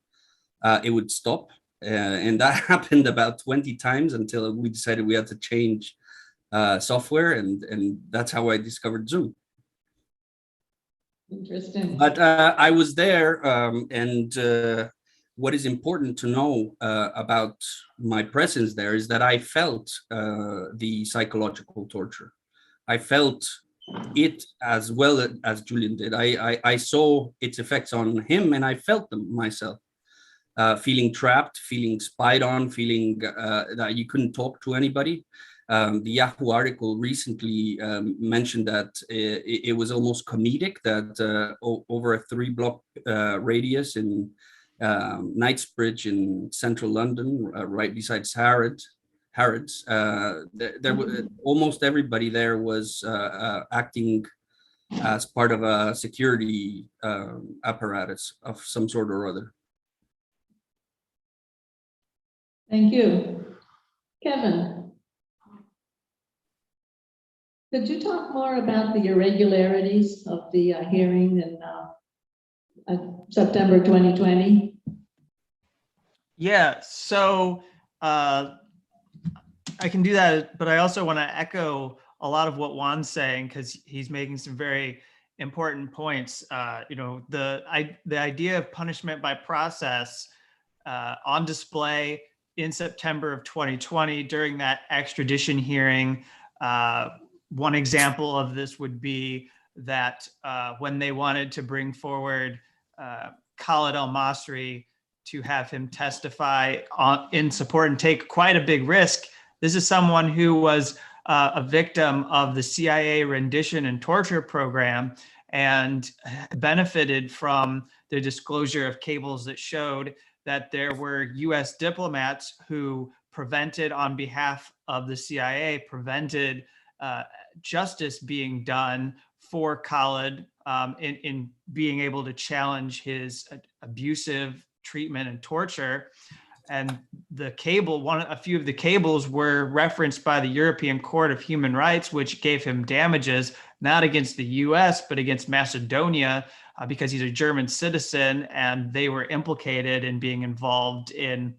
S19: it would stop, and that happened about 20 times until we decided we had to change software, and that's how I discovered Zoom.
S8: Interesting.
S19: But I was there, and what is important to know about my presence there is that I felt the psychological torture. I felt it as well as Julian did. I saw its effects on him, and I felt them myself. Feeling trapped, feeling spied on, feeling that you couldn't talk to anybody. The Yahoo article recently mentioned that it was almost comedic that over a 3-block radius in Knightsbridge in central London, right beside Harrods, there almost everybody there was acting as part of a security apparatus of some sort or other.
S8: Thank you. Kevin, could you talk more about the irregularities of the hearing in September 2020?
S5: Yeah, so I can do that, but I also want to echo a lot of what Juan's saying, because he's making some very important points. You know, the idea of punishment by process on display in September of 2020 during that extradition hearing. One example of this would be that when they wanted to bring forward Khalid al-Masri to have him testify in support and take quite a big risk. This is someone who was a victim of the CIA rendition and torture program and benefited from the disclosure of cables that showed that there were US diplomats who prevented, on behalf of the CIA, prevented justice being done for Khalid in being able to challenge his abusive treatment and torture. And the cable, a few of the cables were referenced by the European Court of Human Rights, which gave him damages, not against the US, but against Macedonia, because he's a German citizen, and they were implicated in being involved in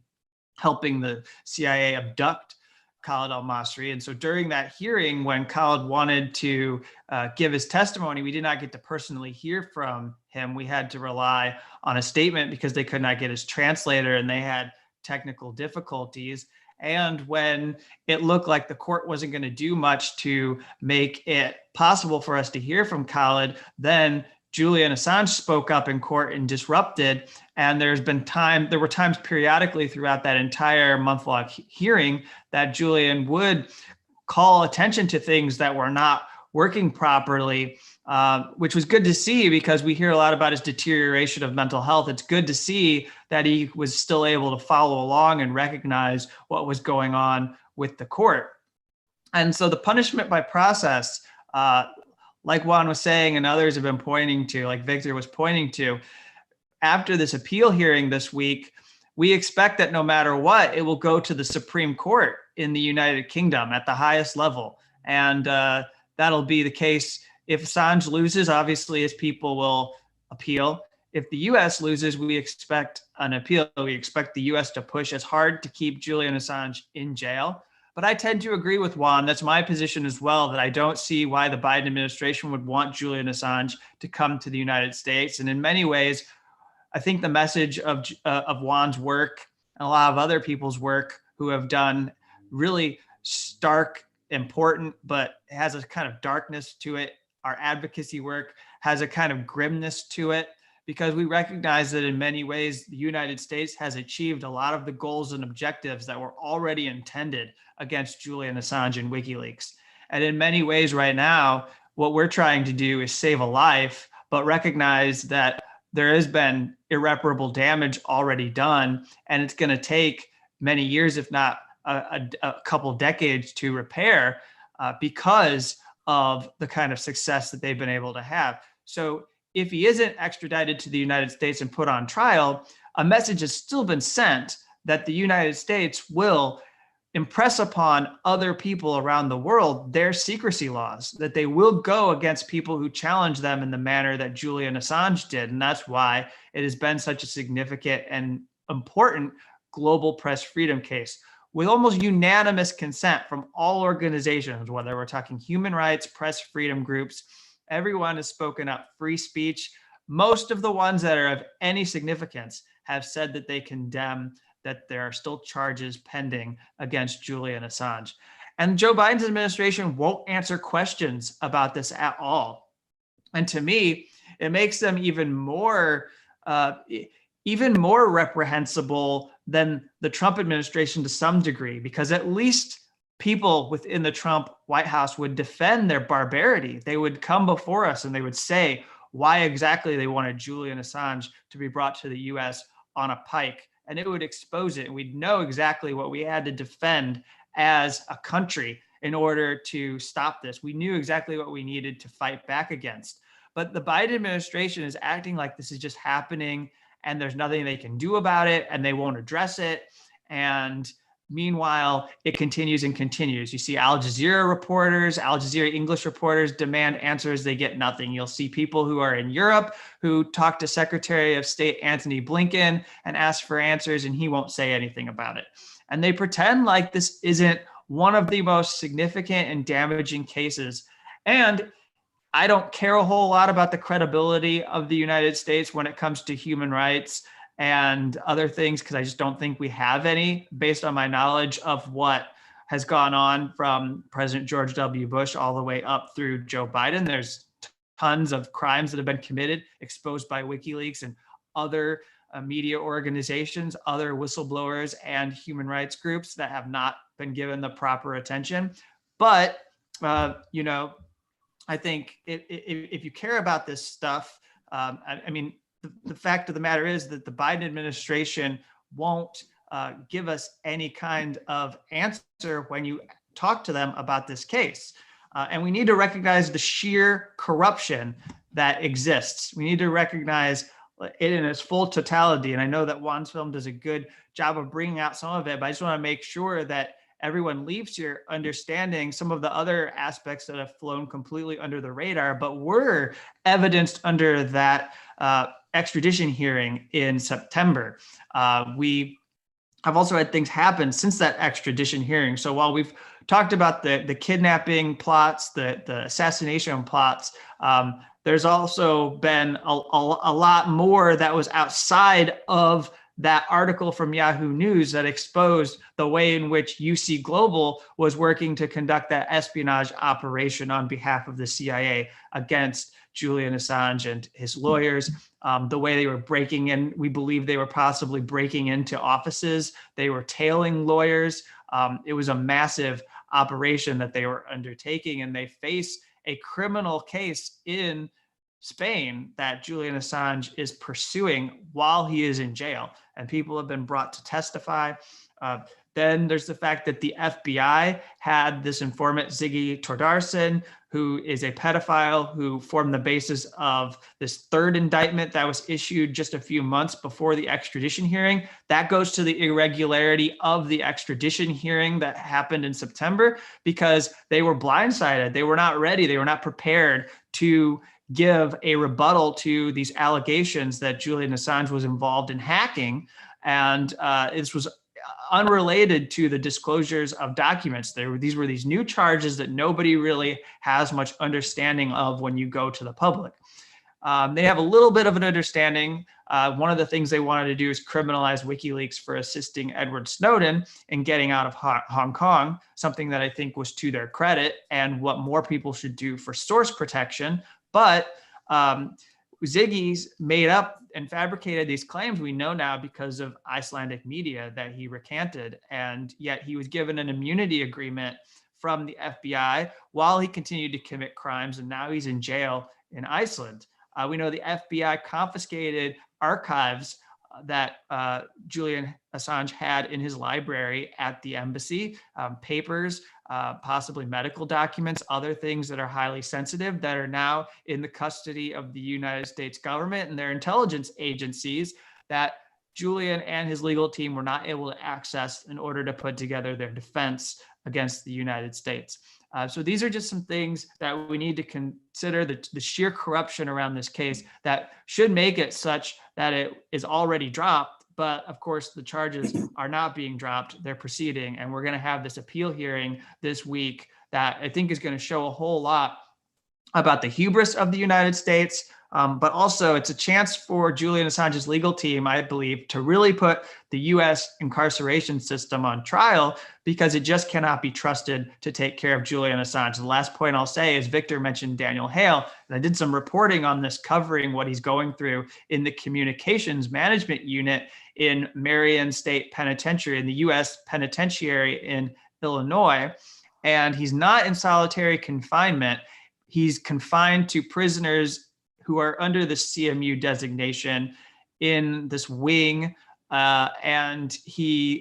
S5: helping the CIA abduct Khalid al-Masri. And so during that hearing, when Khalid wanted to give his testimony, we did not get to personally hear from him. We had to rely on a statement because they could not get his translator and they had technical difficulties. And when it looked like the court wasn't going to do much to make it possible for us to hear from Khalid, then Julian Assange spoke up in court and disrupted. And there were times periodically throughout that entire month-long hearing that Julian would call attention to things that were not working properly, which was good to see because we hear a lot about his deterioration of mental health. It's good to see that he was still able to follow along and recognize what was going on with the court. And so the punishment by process, like Juan was saying and others have been pointing to, like Victor was pointing to, after this appeal hearing this week, we expect that no matter what, it will go to the Supreme Court in the United Kingdom at the highest level. And that'll be the case. If Assange loses, obviously his people will appeal. If the US loses, we expect an appeal. We expect the US to push as hard to keep Julian Assange in jail. But I tend to agree with Juan. That's my position as well, that I don't see why the Biden administration would want Julian Assange to come to the United States. And in many ways, I think the message of Juan's work and a lot of other people's work who have done really stark, important, but has a kind of darkness to it. Our advocacy work has a kind of grimness to it, because we recognize that in many ways, the United States has achieved a lot of the goals and objectives that were already intended against Julian Assange and WikiLeaks. And in many ways right now, what we're trying to do is save a life, but recognize that there has been irreparable damage already done, and it's going to take many years, if not a couple decades, to repair because of the kind of success that they've been able to have. So if he isn't extradited to the United States and put on trial, a message has still been sent that the United States will impress upon other people around the world their secrecy laws, that they will go against people who challenge them in the manner that Julian Assange did. And that's why it has been such a significant and important global press freedom case, with almost unanimous consent from all organizations, whether we're talking human rights, press freedom groups. Everyone has spoken up. Free speech. Most of the ones that are of any significance have said that they condemn that there are still charges pending against Julian Assange. And Joe Biden's administration won't answer questions about this at all. And to me, it makes them even more reprehensible than the Trump administration to some degree, because at least people within the Trump White House would defend their barbarity. They would come before us and they would say why exactly they wanted Julian Assange to be brought to the US on a pike, and it would expose it. And we'd know exactly what we had to defend as a country in order to stop this. We knew exactly what we needed to fight back against. But the Biden administration is acting like this is just happening and there's nothing they can do about it and they won't address it. And meanwhile, it continues and continues. You see Al Jazeera reporters, Al Jazeera English reporters demand answers. They get nothing. You'll see people who are in Europe who talk to Secretary of State Antony Blinken and ask for answers, and he won't say anything about it. And they pretend like this isn't one of the most significant and damaging cases. And I don't care a whole lot about the credibility of the United States when it comes to human rights and other things, because I just don't think we have any, based on my knowledge of what has gone on from President George W. Bush all the way up through Joe Biden. There's tons of crimes that have been committed, exposed by WikiLeaks and other media organizations, other whistleblowers and human rights groups that have not been given the proper attention. But, I think if you care about this stuff, the fact of the matter is that the Biden administration won't give us any kind of answer when you talk to them about this case. And we need to recognize the sheer corruption that exists. We need to recognize it in its full totality. And I know that Juan's film does a good job of bringing out some of it, but I just want to make sure that everyone leaves here understanding some of the other aspects that have flown completely under the radar, but were evidenced under that extradition hearing in September. We have also had things happen since that extradition hearing. So while we've talked about the kidnapping plots, the assassination plots, there's also been a lot more that was outside of that article from Yahoo News that exposed the way in which UC Global was working to conduct that espionage operation on behalf of the CIA against Julian Assange and his lawyers, the way they were breaking in. We believe they were possibly breaking into offices. They were tailing lawyers. It was a massive operation that they were undertaking, and they face a criminal case in Spain that Julian Assange is pursuing while he is in jail. And people have been brought to testify. Then there's the fact that the FBI had this informant, Ziggy Tordarson, who is a pedophile who formed the basis of this third indictment that was issued just a few months before the extradition hearing. That goes to the irregularity of the extradition hearing that happened in September because they were blindsided. They were not ready. They were not prepared to give a rebuttal to these allegations that Julian Assange was involved in hacking. And this was unrelated to the disclosures of documents. These were these new charges that nobody really has much understanding of when you go to the public. They have a little bit of an understanding. One of the things they wanted to do is criminalize WikiLeaks for assisting Edward Snowden in getting out of Hong Kong, something that I think was to their credit and what more people should do for source protection. But Ziggy's made up and fabricated these claims we know now because of Icelandic media that he recanted, and yet he was given an immunity agreement from the FBI while he continued to commit crimes, and now he's in jail in Iceland. We know the FBI confiscated archives that Julian Assange had in his library at the embassy, papers, possibly medical documents, other things that are highly sensitive that are now in the custody of the United States government and their intelligence agencies that Julian and his legal team were not able to access in order to put together their defense against the United States. So these are just some things that we need to consider, the sheer corruption around this case that should make it such that it is already dropped. But of course, the charges are not being dropped. They're proceeding. And we're going to have this appeal hearing this week that I think is going to show a whole lot about the hubris of the United States. But also it's a chance for Julian Assange's legal team, I believe, to really put the US incarceration system on trial because it just cannot be trusted to take care of Julian Assange. The last point I'll say is Victor mentioned Daniel Hale, and I did some reporting on this covering what he's going through in the communications management unit in Marion State Penitentiary, in the US Penitentiary in Illinois. And he's not in solitary confinement. He's confined to prisoners who are under the CMU designation in this wing. And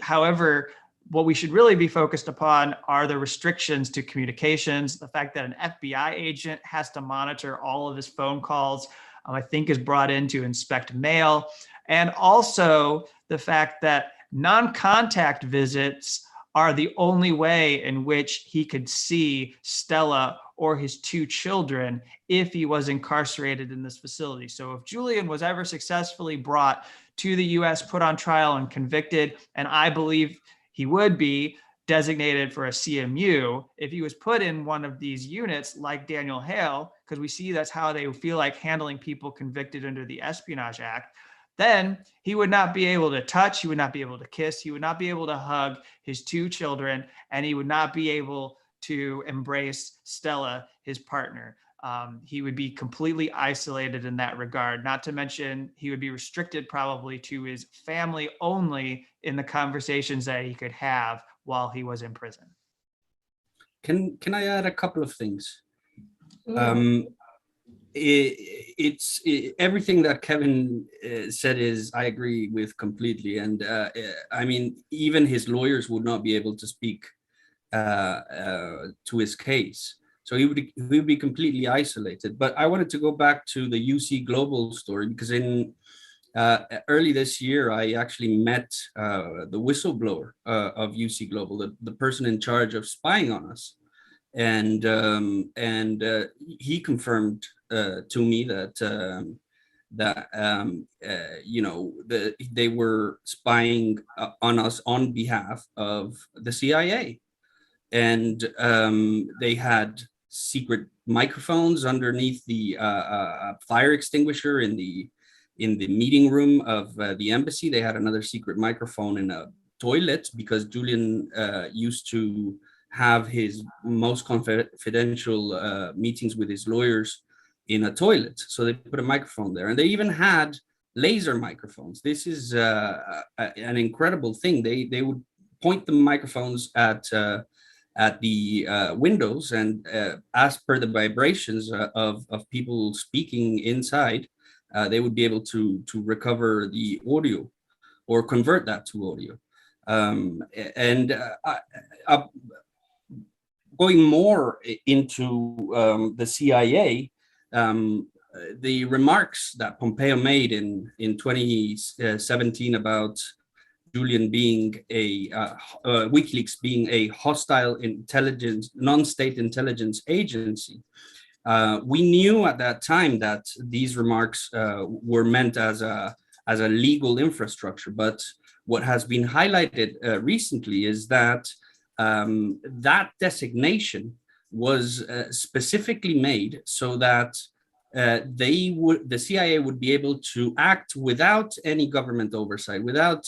S5: however, what we should really be focused upon are the restrictions to communications. The fact that an FBI agent has to monitor all of his phone calls, I think is brought in to inspect mail. And also the fact that non-contact visits are the only way in which he could see Stella or his two children if he was incarcerated in this facility. So if Julian was ever successfully brought to the US, put on trial and convicted, and I believe he would be designated for a CMU, if he was put in one of these units like Daniel Hale, because we see that's how they feel like handling people convicted under the Espionage Act, then he would not be able to touch, he would not be able to kiss, he would not be able to hug his two children, and he would not be able to embrace Stella, his partner. He would be completely isolated in that regard, not to mention he would be restricted probably to his family only in the conversations that he could have while he was in prison.
S19: Can I add a couple of things? Everything that Kevin said is I agree with completely, and I mean even his lawyers would not be able to speak to his case, so he would be completely isolated. But I wanted to go back to the UC Global story because in early this year I actually met the whistleblower of UC Global, the person in charge of spying on us. And he confirmed to me that you know, they were spying on us on behalf of the CIA, and they had secret microphones underneath the fire extinguisher in the meeting room of the embassy. They had another secret microphone in a toilet because Julian used to have his most confidential meetings with his lawyers in a toilet. So they put a microphone there, and they even had laser microphones. This is an incredible thing. They would point the microphones at the windows, and as per the vibrations of people speaking inside, they would be able to recover the audio or convert that to audio. Going more into the CIA, the remarks that Pompeo made in 2017 about Julian being WikiLeaks being a hostile intelligence, non-state intelligence agency. We knew at that time that these remarks were meant as a legal infrastructure, but what has been highlighted recently is that that designation was specifically made so that the CIA would be able to act without any government oversight, without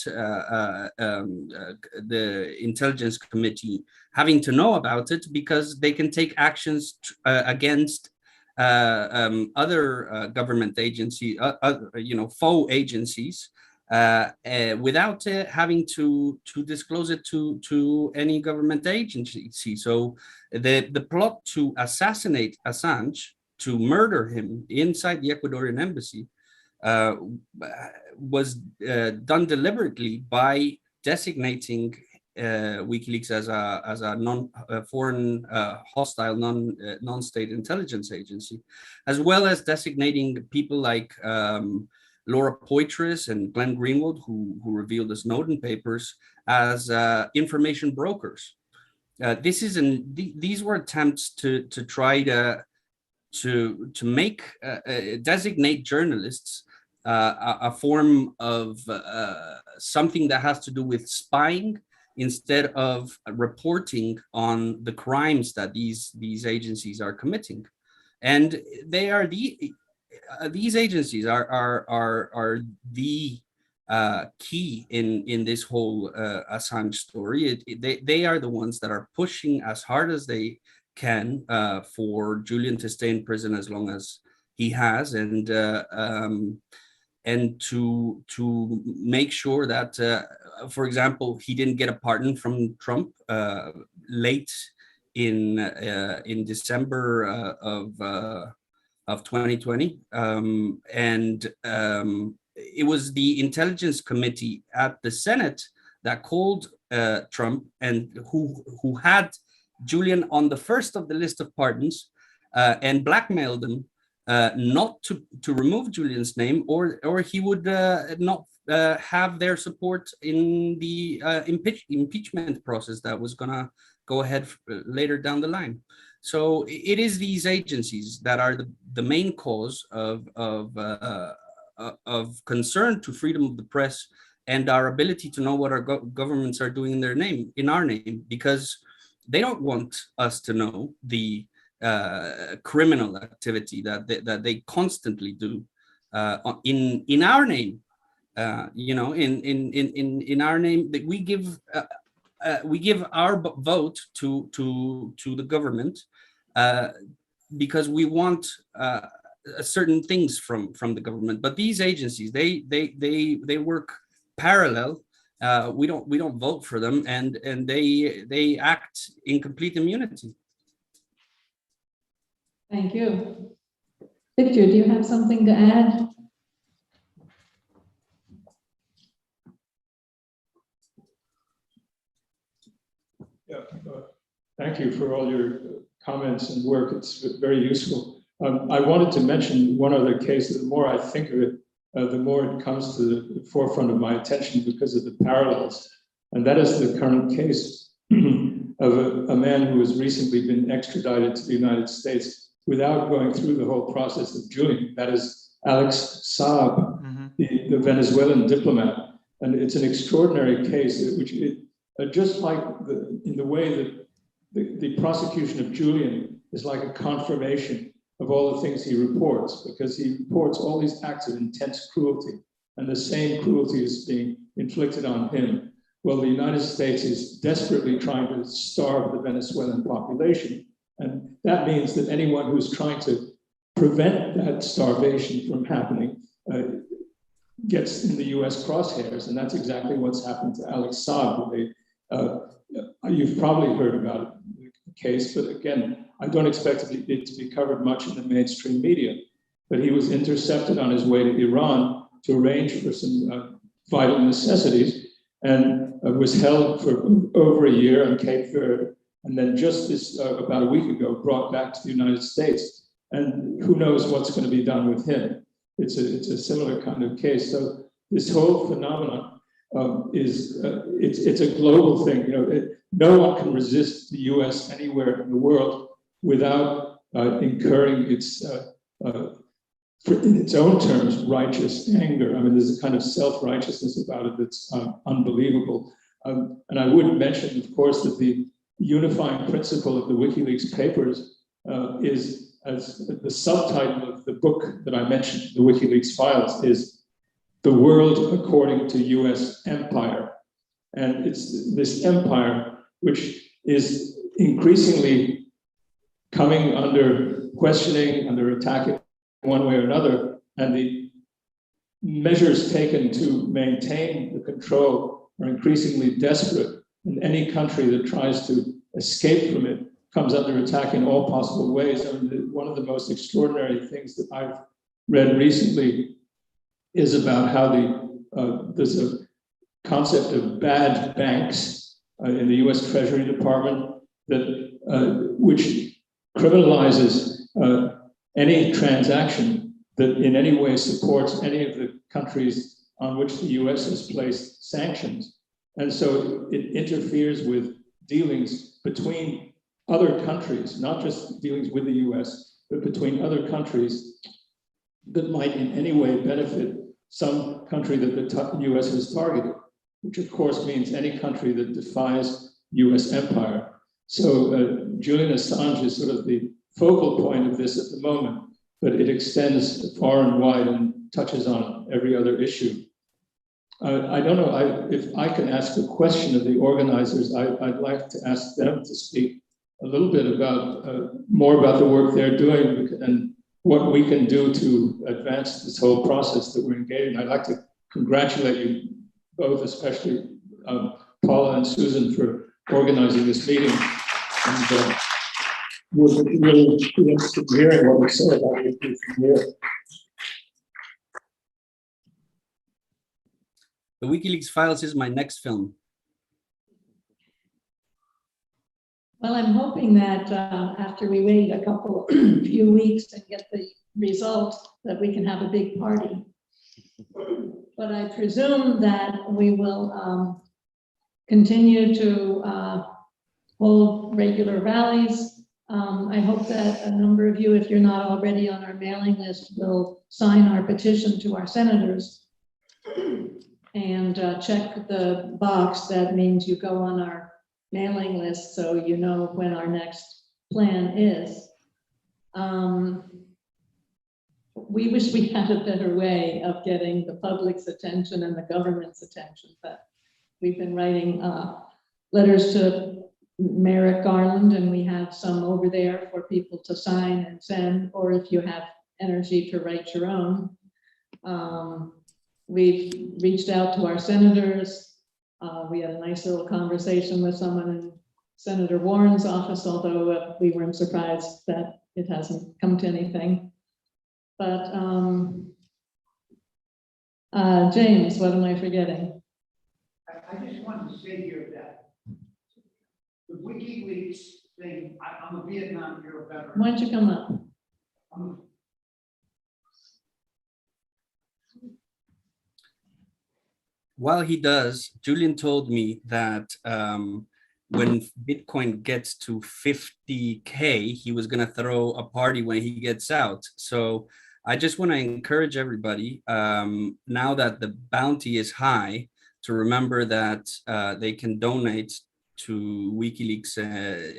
S19: the intelligence committee having to know about it, because they can take actions against other government agencies, faux agencies, without having to disclose it to any government agency. So the plot to assassinate Assange, to murder him inside the Ecuadorian embassy, was done deliberately by designating WikiLeaks as a foreign hostile non-state intelligence agency, as well as designating people like Laura Poitras and Glenn Greenwald, who revealed the Snowden papers, as information brokers. These were attempts to try to make designate journalists a form of something that has to do with spying, instead of reporting on the crimes that these agencies are committing. And they are these agencies are the key in this whole Assange story. They are the ones that are pushing as hard as they can for Julian to stay in prison as long as he has, and to make sure that, for example, he didn't get a pardon from Trump late in December of 2020, and it was the Intelligence Committee at the Senate that called Trump, and who had Julian on the first of the list of pardons, and blackmailed him not to remove Julian's name, or he would not have their support in the impeachment process that was gonna go ahead later down the line. So it is these agencies that are the main cause of concern to freedom of the press and our ability to know what our governments are doing in our name, because they don't want us to know the criminal activity that they constantly do in our name. In our name, that we give our vote to the government because we want certain things from the government. But these agencies, they work parallel. We don't vote for them, and they act in complete immunity.
S20: Thank you. Victor, do you have something to add?
S6: Yeah, thank you for all your comments and work. It's very useful. I wanted to mention one other case. The more I think of it, the more it comes to the forefront of my attention because of the parallels. And that is the current case of a man who has recently been extradited to the United States without going through the whole process of Julian. That is Alex Saab, the Venezuelan diplomat. And it's an extraordinary case, which just like in the way that the prosecution of Julian is like a confirmation of all the things he reports, because he reports all these acts of intense cruelty, and the same cruelty is being inflicted on him. Well, the United States is desperately trying to starve the Venezuelan population, and that means that anyone who's trying to prevent that starvation from happening gets in the US crosshairs, and that's exactly what's happened to Alex Saab. You've probably heard about the case, but again, I don't expect it to be covered much in the mainstream media. But he was intercepted on his way to Iran to arrange for some vital necessities, and was held for over a year on Cape Verde, and then just about a week ago, brought back to the United States. And who knows what's going to be done with him. It's a similar kind of case. So this whole phenomenon it's a global thing. No one can resist the U.S. anywhere in the world without incurring its, in its own terms, righteous anger. I mean, there's a kind of self-righteousness about it that's unbelievable. And I would mention, of course, that the unifying principle of the WikiLeaks papers is, as the subtitle of the book that I mentioned, the WikiLeaks Files, is The World According to U.S. Empire. And it's this empire which is increasingly coming under questioning, under attack in one way or another, and the measures taken to maintain the control are increasingly desperate, and any country that tries to escape from it comes under attack in all possible ways. I mean, one of the most extraordinary things that I've read recently is about how there's a concept of bad banks in the US Treasury Department that which criminalizes any transaction that in any way supports any of the countries on which the US has placed sanctions. And so it interferes with dealings between other countries, not just dealings with the US, but between other countries that might in any way benefit some country that the US has targeted, which of course means any country that defies US empire. So Julian Assange is sort of the focal point of this at the moment, but it extends far and wide and touches on every other issue. I don't know if I can ask a question of the organizers. I'd like to ask them to speak a little bit about more about the work they're doing and what we can do to advance this whole process that we're engaged in. I'd like to congratulate you both, especially Paula and Susan, for organizing this meeting. And we're really interested in hearing what we say about it from here.
S19: The WikiLeaks Files is my next film.
S20: Well, I'm hoping that after we wait a few weeks and get the result, that we can have a big party. But I presume that we will continue to hold regular rallies. I hope that a number of you, if you're not already on our mailing list, will sign our petition to our senators and check the box. That means you go on our mailing list so you know when our next plan is. We wish we had a better way of getting the public's attention and the government's attention, but we've been writing letters to Merrick Garland, and we have some over there for people to sign and send, or if you have energy to write your own. We've reached out to our senators. We had a nice little conversation with someone in Senator Warren's office, although we weren't surprised that it hasn't come to anything. But James, what am I forgetting?
S21: I just wanted to say here that the WikiLeaks thing, I'm a Vietnam War veteran.
S20: Why don't you come up?
S19: While he does, Julian told me that when Bitcoin gets to 50K, he was going to throw a party when he gets out. So I just want to encourage everybody, now that the bounty is high, to remember that they can donate to WikiLeaks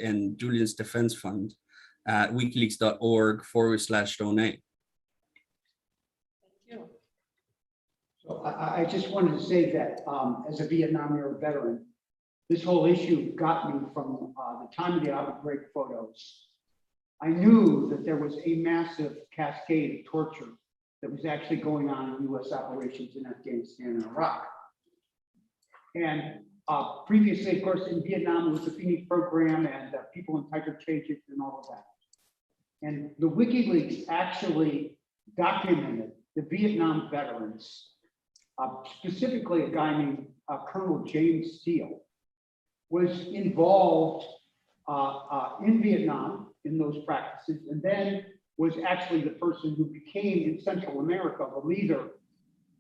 S19: and Julian's Defense Fund at wikileaks.org/donate.
S21: So I just wanted to say that as a Vietnam War veteran, this whole issue got me from the time of the Abu Ghraib photos. I knew that there was a massive cascade of torture that was actually going on in US operations in Afghanistan and Iraq. And previously, of course, in Vietnam, it was the Phoenix program and people entitled changes and all of that. And the WikiLeaks actually documented the Vietnam veterans, specifically a guy named Colonel James Steele, was involved in Vietnam in those practices, and then was actually the person who became in Central America the leader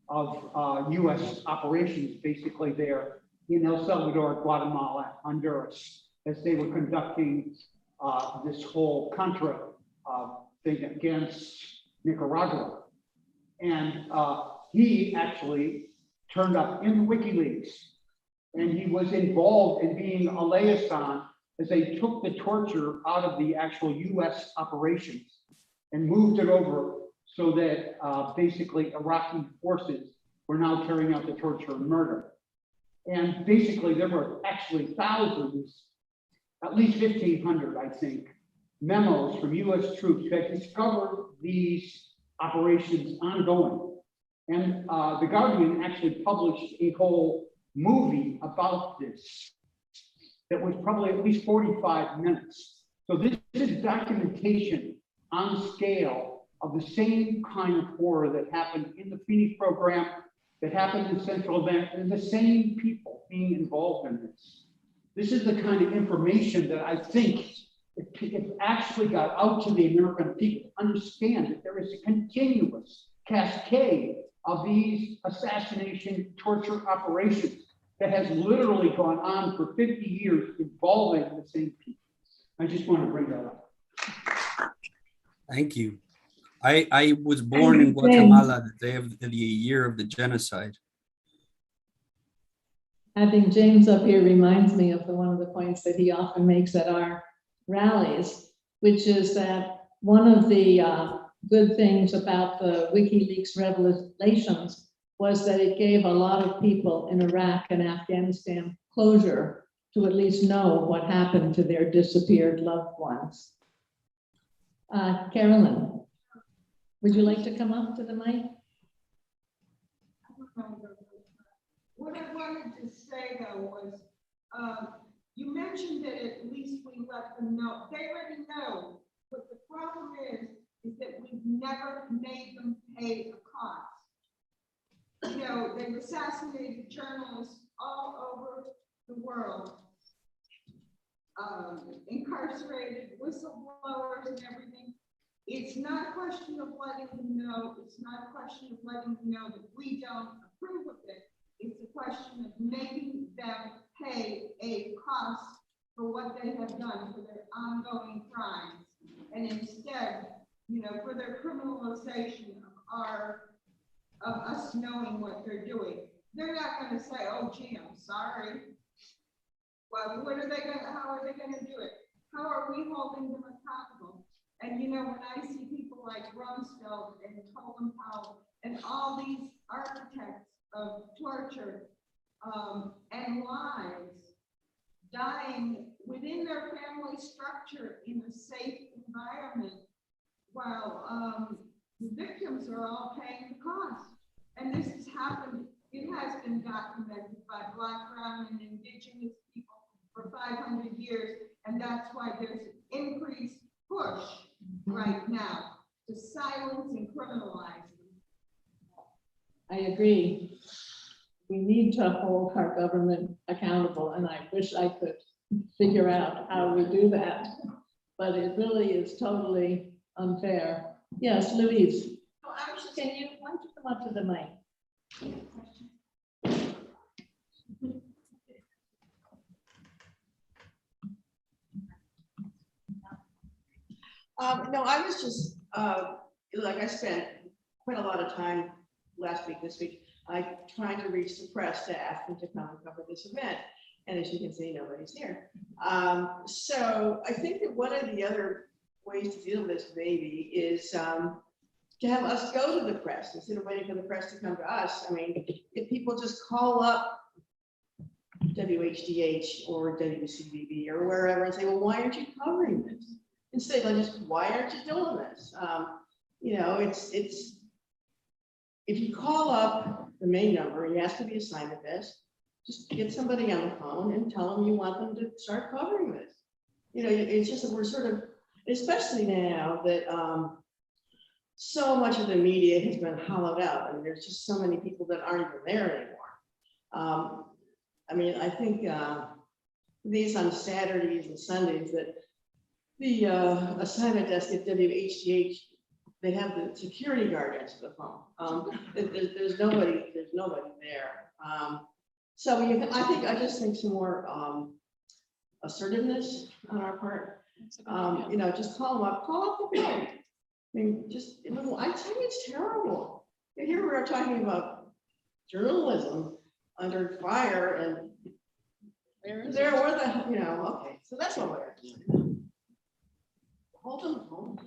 S21: of US operations, basically there in El Salvador, Guatemala, Honduras, as they were conducting this whole Contra thing against Nicaragua. And he actually turned up in WikiLeaks, and he was involved in being a liaison as they took the torture out of the actual US operations and moved it over so that basically Iraqi forces were now carrying out the torture and murder. And basically there were actually thousands, at least 1,500, I think, memos from US troops that discovered these operations ongoing. And The Guardian actually published a whole movie about this that was probably at least 45 minutes. So this is documentation on scale of the same kind of horror that happened in the Phoenix program, that happened in Central America, and the same people being involved in this. This is the kind of information that I think it actually got out to the American people to understand that there is a continuous cascade of these assassination torture operations that has literally gone on for 50 years involving the same people. I just want to bring that up.
S19: Thank you. I was born in Guatemala the day of the year of the genocide.
S20: Having James up here reminds me of one of the points that he often makes at our rallies, which is that one of the good things about the WikiLeaks revelations was that it gave a lot of people in Iraq and Afghanistan closure to at least know what happened to their disappeared loved ones. Carolyn, would you like to come up to the mic?
S1: What I wanted to say though was, you mentioned that at least we let them know. They already know. But the problem is that we've never made them pay a cost. You know, they've assassinated journalists all over the world, incarcerated whistleblowers and everything. It's not a question of letting them know. It's not a question of letting them know that we don't approve of it. It's a question of making them pay a cost for what they have done for their ongoing crimes. And instead, you know, for their criminalization of us knowing what they're doing. They're not going to say, oh, gee, I'm sorry. Well, what are they going to, how are they going to do it? How are we holding them accountable? And, you know, when I see people like Rumsfeld and Colin Powell and all these architects of torture and lies dying within their family structure in a safe environment, while the victims are all paying the cost. And this has happened, it has been documented by Black, brown, and indigenous people for 500 years. And that's why there's an increased push right now to silence and criminalize them.
S20: I agree. We need to hold our government accountable, and I wish I could figure out how we do that. But it really is totally unfair. Yes, Louise. Can you, why don't you come up to the mic?
S22: No, I was just, like I spent quite a lot of time last week, this week, trying to reach the press to ask them to come and cover this event. And as you can see, nobody's here. So I think that one of the other ways to deal with this maybe is to have us go to the press instead of waiting for the press to come to us. I mean, if people just call up WHDH or WCBB or wherever and say, well, why aren't you covering this? Instead of just, why aren't you doing this? You know, it's if you call up the main number and you ask to be assigned to this, just get somebody on the phone and tell them you want them to start covering this. You know, it's just that we're sort of, especially now that so much of the media has been hollowed out. I mean, there's just so many people that aren't even there anymore. I mean, I think these on Saturdays and Sundays that the assignment desk at WHTH, they have the security guard answer the phone. There's nobody there. So I just think some more assertiveness on our part. You know, just call them up, call up the phone. I mean, just, I tell you, it's terrible. Here we are talking about journalism under fire and there, where the, you know, okay, so that's what we're doing. Hold them home.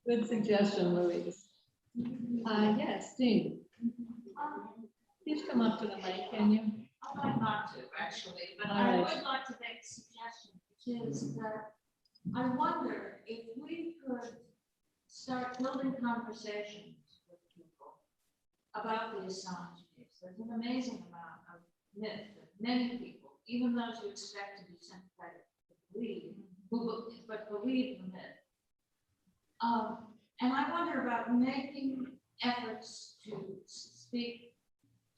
S20: Good suggestion, Louise. Yes, Jean. Please come up to the mic, can you?
S7: I'd like not to, actually, but
S20: All
S7: I
S20: right.
S7: would like to make a suggestion, which is that I wonder if we could start building conversations with people about the Assange case. There's an amazing amount of myth that many people, even those who expect to be sympathetic, believe the myth. And I wonder about making efforts to speak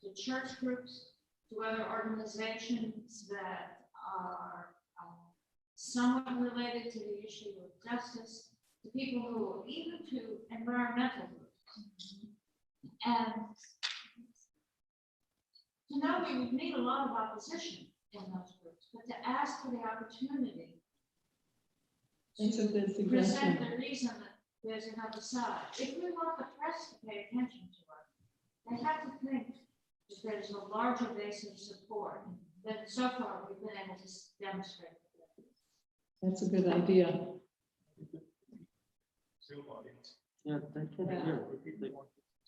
S7: to church groups, to other organizations that are somewhat related to the issue of justice, to people who, even to environmental groups. And to know we would need a lot of opposition in those groups, but to ask for the opportunity
S20: That's a good
S7: to present
S20: suggestion.
S7: the reason that there's another side. If we want the press to pay attention to us, they have to think that there's a larger base of support that so far we've been able to demonstrate.
S20: That's a good idea.
S11: Yeah, thank you.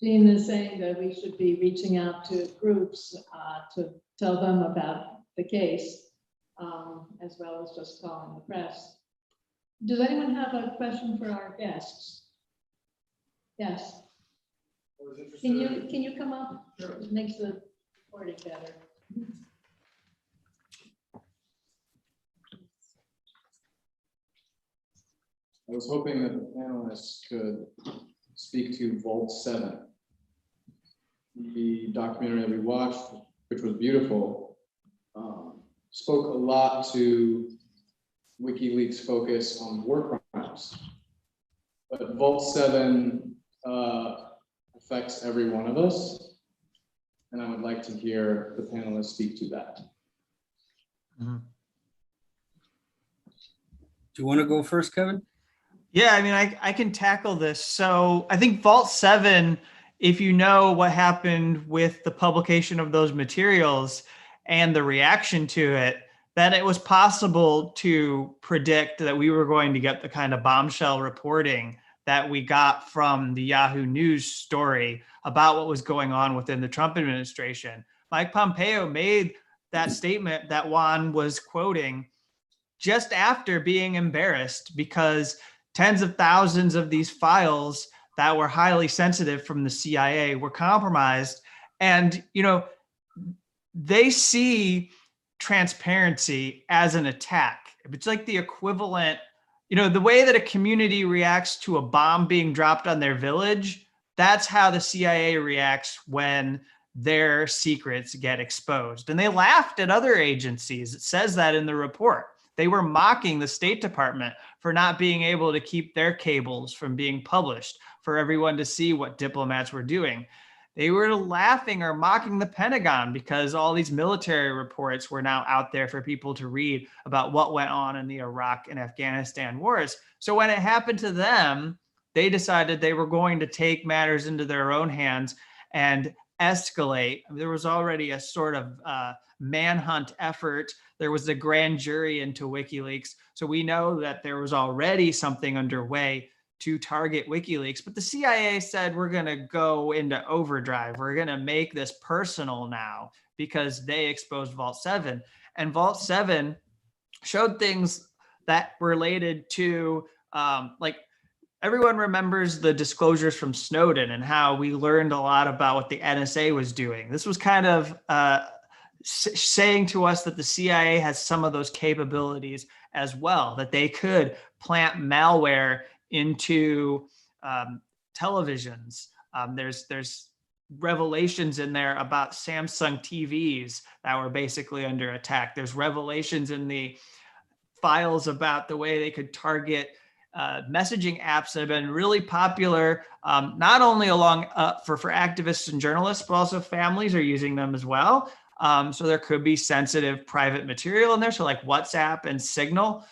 S20: Jean is saying that we should be reaching out to groups to tell them about the case, as well as just calling the press. Does anyone have a question for our guests? Yes. Can you come up? It makes the recording better.
S9: I was hoping that the panelists could speak to Vault 7. The documentary that we watched, which was beautiful, spoke a lot to WikiLeaks' focus on war crimes. But Vault 7 affects every one of us, and I would like to hear the panelists speak to that.
S19: Do you want to go first, Kevin?
S5: Yeah, I mean, I can tackle this. So I think Vault 7, if you know what happened with the publication of those materials and the reaction to it, that it was possible to predict that we were going to get the kind of bombshell reporting that we got from the Yahoo News story about what was going on within the Trump administration. Mike Pompeo made that statement that Juan was quoting just after being embarrassed because tens of thousands of these files that were highly sensitive from the CIA were compromised. And, you know, they see transparency as an attack. It's like the equivalent, you know, the way that a community reacts to a bomb being dropped on their village, that's how the CIA reacts when their secrets get exposed. And they laughed at other agencies. It says that in the report. They were mocking the State Department for not being able to keep their cables from being published for everyone to see what diplomats were doing. They were laughing or mocking the Pentagon because all these military reports were now out there for people to read about what went on in the Iraq and Afghanistan wars. So when it happened to them, they decided they were going to take matters into their own hands and escalate. There was already a sort of manhunt effort. There was a grand jury into WikiLeaks. So we know that there was already something underway to target WikiLeaks, but the CIA said, we're going to go into overdrive. We're going to make this personal now because they exposed Vault 7. And Vault 7 showed things that related to, like, everyone remembers the disclosures from Snowden and how we learned a lot about what the NSA was doing. This was kind of saying to us that the CIA has some of those capabilities as well, that they could plant malware into televisions. There's revelations in there about Samsung TVs that were basically under attack. There's revelations in the files about the way they could target messaging apps that have been really popular, not only along for activists and journalists, but also families are using them as well. So there could be sensitive private material in there. So like WhatsApp and Signal,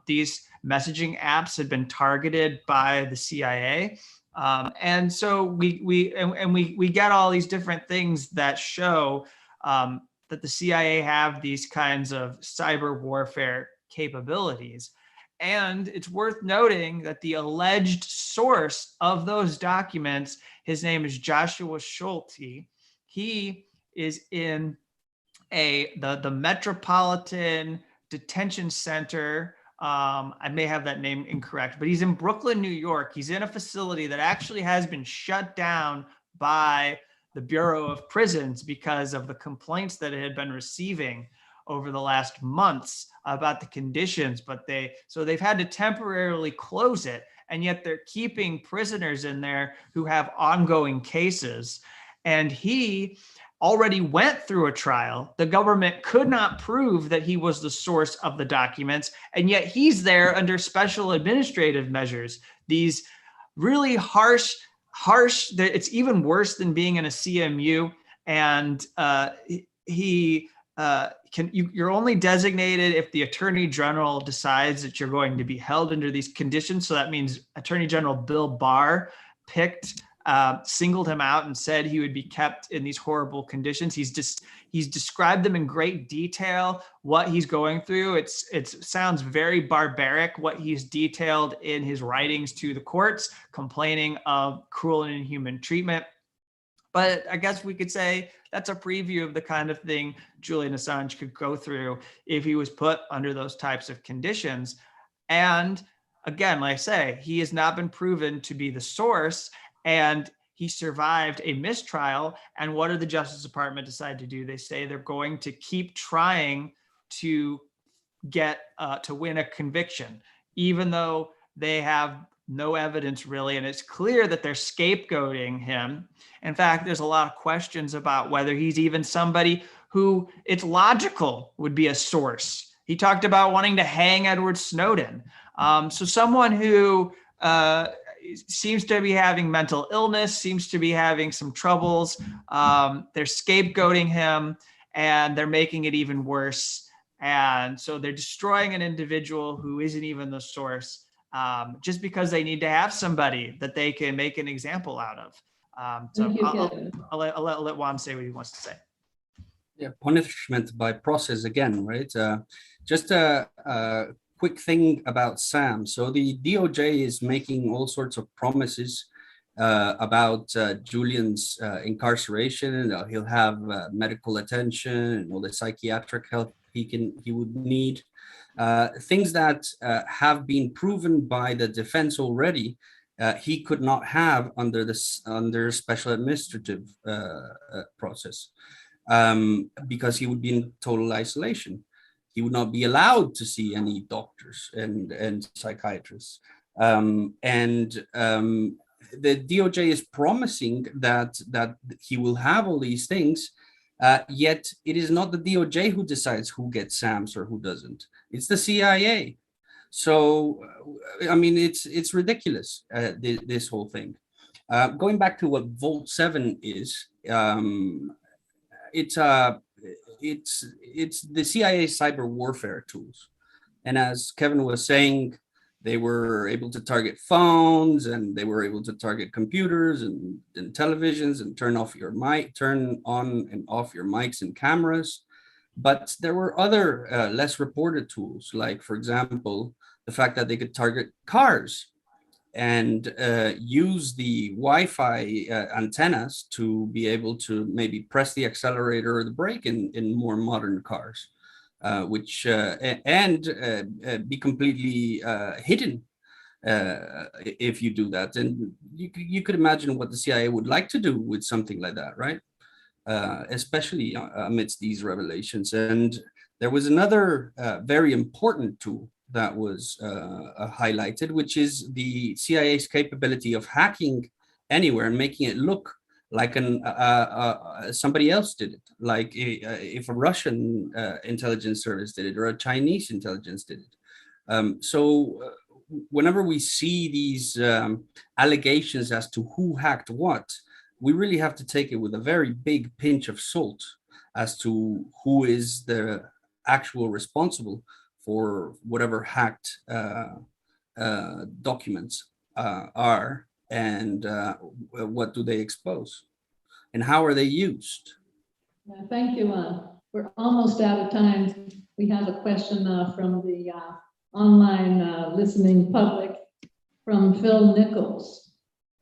S5: these messaging apps had been targeted by the CIA. And so we get all these different things that show that the CIA have these kinds of cyber warfare capabilities. And it's worth noting that the alleged source of those documents, his name is Joshua Schulte. He is in the Metropolitan Detention Center. I may have that name incorrect, but he's in Brooklyn, New York. He's in a facility that actually has been shut down by the Bureau of Prisons because of the complaints that it had been receiving over the last months about the conditions, but they've had to temporarily close it, and yet they're keeping prisoners in there who have ongoing cases. And he already went through a trial. The government could not prove that he was the source of the documents, and yet he's there under special administrative measures. These really harsh, it's even worse than being in a CMU, and you're only designated if the Attorney General decides that you're going to be held under these conditions. So that means Attorney General Bill Barr singled him out and said he would be kept in these horrible conditions. He's described them in great detail, what he's going through. It sounds very barbaric, what he's detailed in his writings to the courts, complaining of cruel and inhuman treatment. But I guess we could say that's a preview of the kind of thing Julian Assange could go through if he was put under those types of conditions. And again, like I say, he has not been proven to be the source, and he survived a mistrial. And what did the Justice Department decide to do? They say they're going to keep trying to get to win a conviction, even though they have no evidence really, and it's clear that they're scapegoating him. In fact, there's a lot of questions about whether he's even somebody who it's logical would be a source. He talked about wanting to hang Edward Snowden. So someone who seems to be having mental illness, seems to be having some troubles. They're scapegoating him, and they're making it even worse. And so they're destroying an individual who isn't even the source, just because they need to have somebody that they can make an example out of. I'll let Juan say what he wants to say.
S19: Yeah, punishment by process again, right? Just a quick thing about Sam. So the DOJ is making all sorts of promises about Julian's incarceration, and he'll have medical attention and all the psychiatric help he would need. Things that have been proven by the defense already, he could not have under special administrative process, because he would be in total isolation. He would not be allowed to see any doctors and psychiatrists. The DOJ is promising that he will have all these things, yet it is not the DOJ who decides who gets SAMs or who doesn't. It's the CIA. So, I mean, it's ridiculous, this whole thing. Going back to what Vault 7 is, it's the CIA cyber warfare tools. And as Kevin was saying, they were able to target phones, and they were able to target computers and televisions, and turn on and off your mics and cameras. But there were other less reported tools, like, for example, the fact that they could target cars and use the Wi-Fi antennas to be able to maybe press the accelerator or the brake in more modern cars, which be completely hidden if you do that. And you could imagine what the CIA would like to do with something like that, right? Especially amidst these revelations. And there was another very important tool that was highlighted, which is the CIA's capability of hacking anywhere and making it look like somebody else did it, like if a Russian intelligence service did it or a Chinese intelligence did it. Whenever we see these allegations as to who hacked what, we really have to take it with a very big pinch of salt as to who is the actual responsible for whatever hacked documents are, and what do they expose, and how are they used?
S20: Thank you. We're almost out of time. We have a question from the online listening public from Phil Nichols,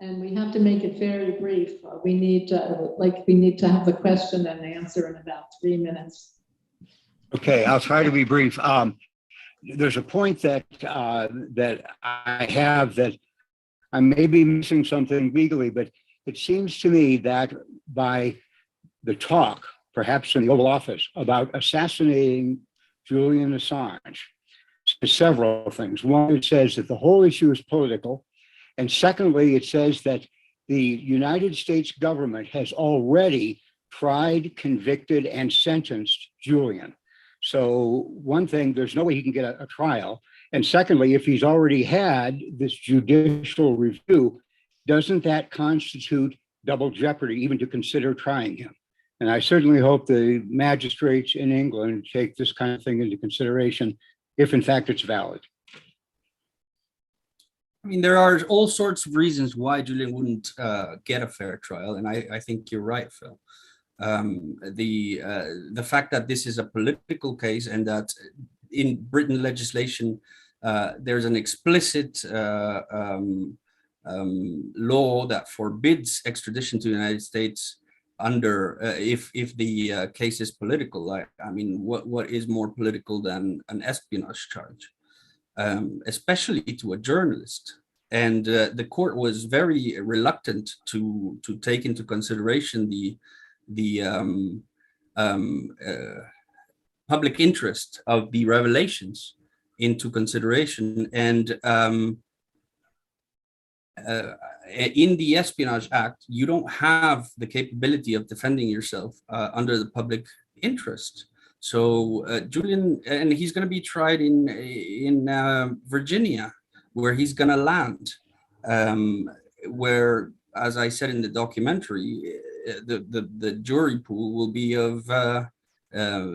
S20: and we have to make it very brief. We need to have the question and answer in about 3 minutes.
S13: Okay, I'll try to be brief. There's a point that I have that I may be missing something legally, but it seems to me that by the talk, perhaps in the Oval Office, about assassinating Julian Assange, several things. One, it says that the whole issue is political. And secondly, it says that the United States government has already tried, convicted, and sentenced Julian. So one thing, there's no way he can get a trial. And secondly, if he's already had this judicial review, doesn't that constitute double jeopardy even to consider trying him? And I certainly hope the magistrates in England take this kind of thing into consideration, if in fact it's valid.
S19: I mean, there are all sorts of reasons why Julian wouldn't get a fair trial, and I think you're right, Phil. The fact that this is a political case and that in Britain legislation there's an explicit law that forbids extradition to the United States under if the case is political. I mean, what is more political than an espionage charge, especially to a journalist? And the court was very reluctant to take into consideration the public interest of the revelations into consideration. And in the Espionage Act, you don't have the capability of defending yourself under the public interest. So Julian, and he's going to be tried in Virginia, where he's going to land, where, as I said in the documentary, the jury pool will be of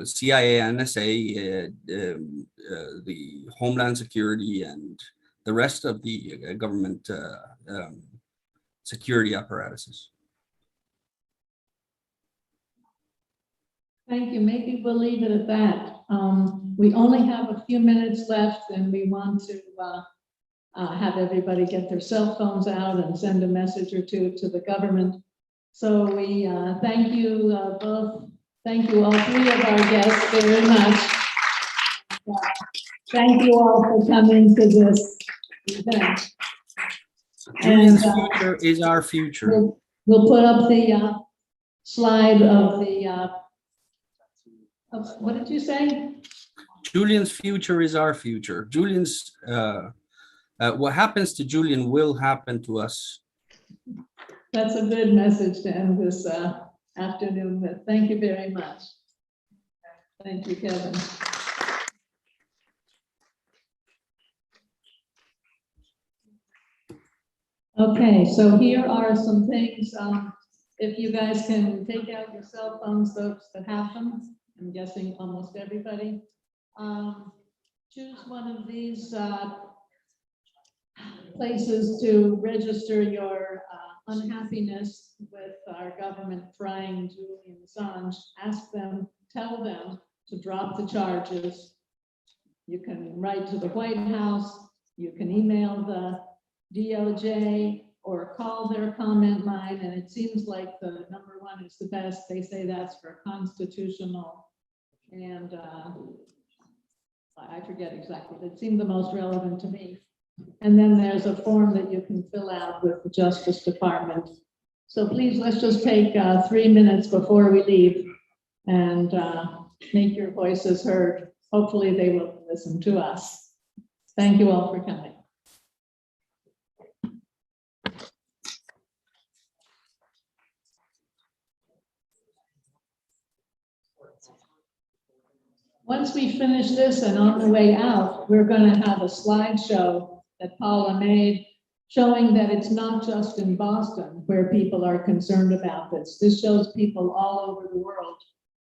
S19: CIA, NSA, the Homeland Security, and the rest of the government security apparatuses.
S20: Thank you. Maybe we'll leave it at that. We only have a few minutes left, and we want to have everybody get their cell phones out and send a message or two to the government. So we thank you both. Thank you all three of our guests very much. Thank you all for coming to this event.
S19: Julian's future is our future.
S20: We'll put up the slide of the, what did you say?
S19: Julian's future is our future. Julian's, what happens to Julian will happen to us.
S20: That's a good message to end this afternoon with. Thank you very much. Thank you, Kevin. Okay, so here are some things. If you guys can take out your cell phones, those that have them, I'm guessing almost everybody. Choose one of these places to register your unhappiness with our government trying Julian Assange. Ask them, tell them to drop the charges. You can write to the White House, you can email the DOJ or call their comment line, and it seems like the #1 is the best. They say that's for constitutional, and I forget exactly, but it seemed the most relevant to me. And then there's a form that you can fill out with the Justice Department. So please, let's just take 3 minutes before we leave and make your voices heard. Hopefully they will listen to us. Thank you all for coming. Once we finish this and on the way out, we're going to have a slideshow that Paula made showing that it's not just in Boston where people are concerned about this. This shows people all over the world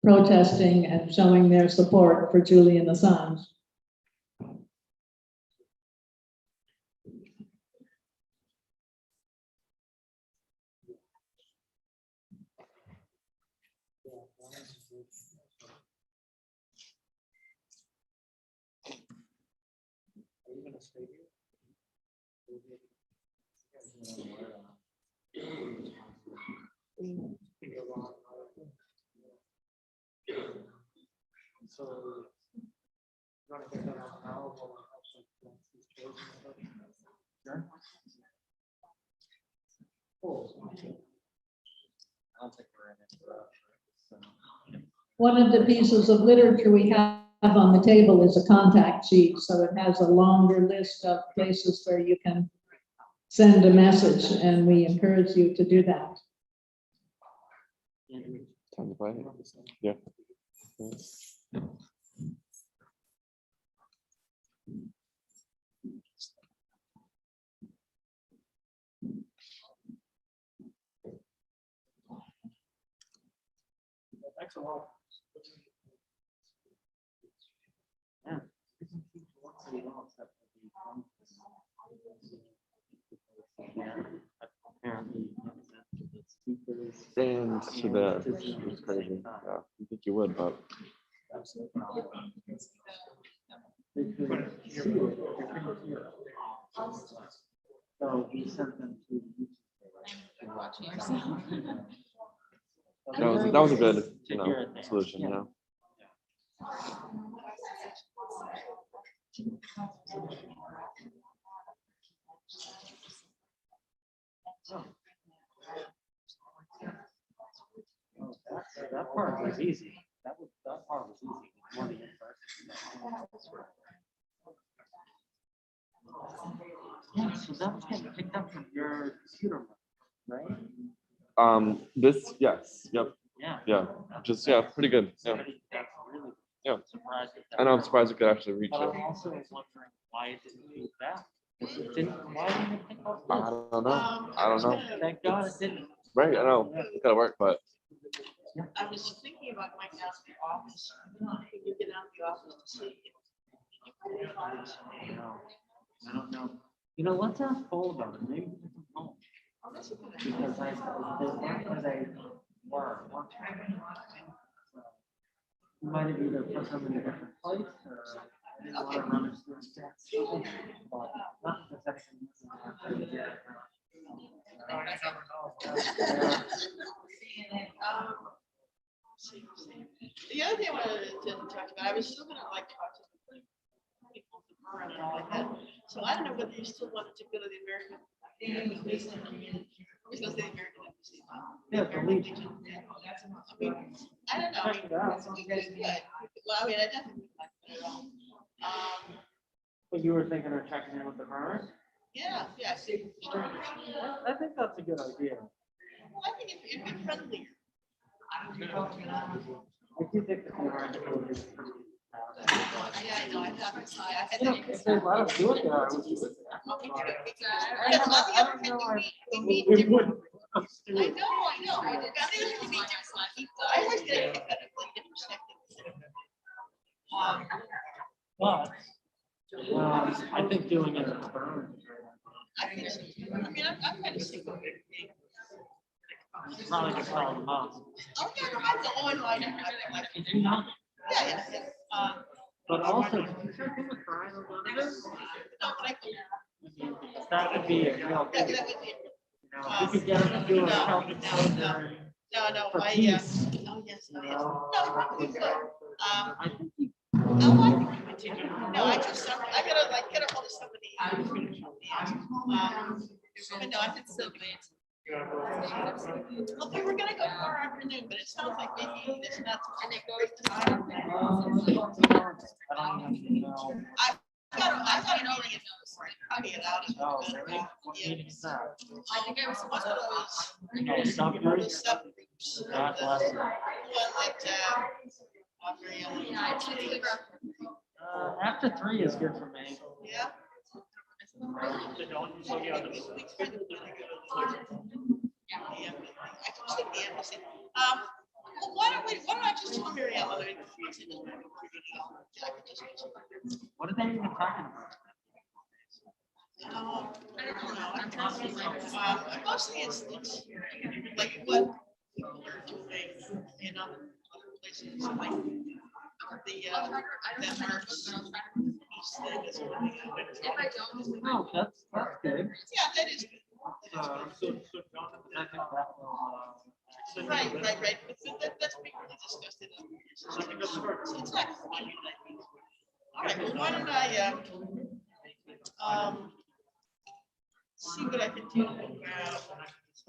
S20: protesting and showing their support for Julian Assange. One of the pieces of literature we have on the table is a contact sheet, so it has a longer list of places where you can send a message, and we encourage you to do that.
S12: Time to play. Yeah.
S4: Thanks a lot. Yeah.
S12: And to the, it's crazy. Yeah, you think you would, but.
S4: So we sent them to
S12: That was a good, solution,
S4: That part was easy. That part was easy. Yeah, so that was getting picked up from your computer, right?
S12: This, yes, yep.
S4: Yeah.
S12: Just, pretty good, yeah. Yeah. I know, I'm surprised it could actually reach
S4: But
S12: it.
S4: I'm also wondering why it didn't do that. Why didn't it think of this?
S12: I don't know.
S4: Thank God it didn't.
S12: Right, I know, it gotta work, but.
S22: I was thinking about going down to the office. Can you get out of the office to see?
S4: I don't know. Let's ask Paul about it. Maybe we can come home. Because they weren't where they were. You might have either put them in a different place or they didn't want to run us through steps. But not because everything
S22: The other thing I wanted to talk about, I was still gonna talk to the people and all like that. So I don't know whether you still wanted to go to the American. I was gonna say the American Embassy.
S4: Yeah, the Legion.
S22: I mean, I don't know. I mean, we could. Well, I mean, I definitely wouldn't like it at all.
S4: But you were thinking of checking in with the burner?
S22: Yeah, I see.
S4: I think that's a good idea.
S22: Well, I think it'd be friendlier.
S4: I do think the camera is pretty
S22: Yeah, I know, I have to say, I had to.
S4: if they let us do it there, I would do it there.
S22: We wouldn't. I know. I always get a kick out of like different perspectives.
S4: But I think doing it in the burner.
S22: I think so. I mean, I'm kind of sick of it.
S4: It's probably gonna call them up.
S22: Oh, yeah, no, I know. Oh, no, I know. Yeah.
S4: But also, did you start doing crying a little bit?
S22: No, but I can.
S4: That would be a real
S22: That
S4: thing.
S22: would be.
S4: You could get them to do a health exposure.
S22: No,
S4: for
S22: I,
S4: peace.
S22: oh, yes, no, probably could.
S4: I think you.
S22: I continue. No, I gotta like get a hold of somebody. But no, I think so. Well, we were gonna go tomorrow afternoon, but it sounds like maybe it's not. And it goes to. I got it already in those. How do you get out of it? I think I was supposed to those.
S4: Oh, subgroups?
S22: Subgroups.
S4: God bless you.
S22: One that
S4: After 3 is good for me.
S22: Yeah. Yeah, I can take the embassy. Well, why don't I just tell Mary Ellen?
S4: What are they even talking about?
S22: I don't know. Mostly it's like what people are doing in other places, like the Denmark's peace thing is really good.
S4: Oh, that's good.
S22: Yeah, that is good.
S4: I think that will,
S22: Right. But that's being really discussed in other places. So it's not. All right. Well, why don't I see what I can do about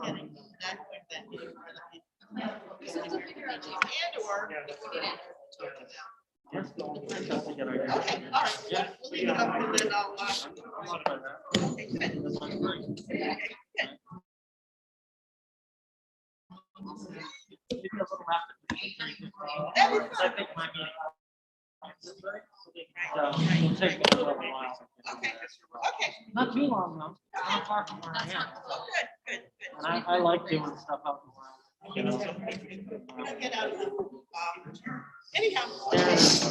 S22: getting that with that meeting for the people. And or if we need it, talk to them. Okay, all right. We'll leave it up and then I'll. Okay, good.
S4: I think my meeting. It'll take me a little while.
S22: Okay.
S4: Not too long though. Not far from where I am.
S22: Good.
S4: And I like doing stuff out in the world. You know?
S22: Get out of the, anyhow.
S4: There's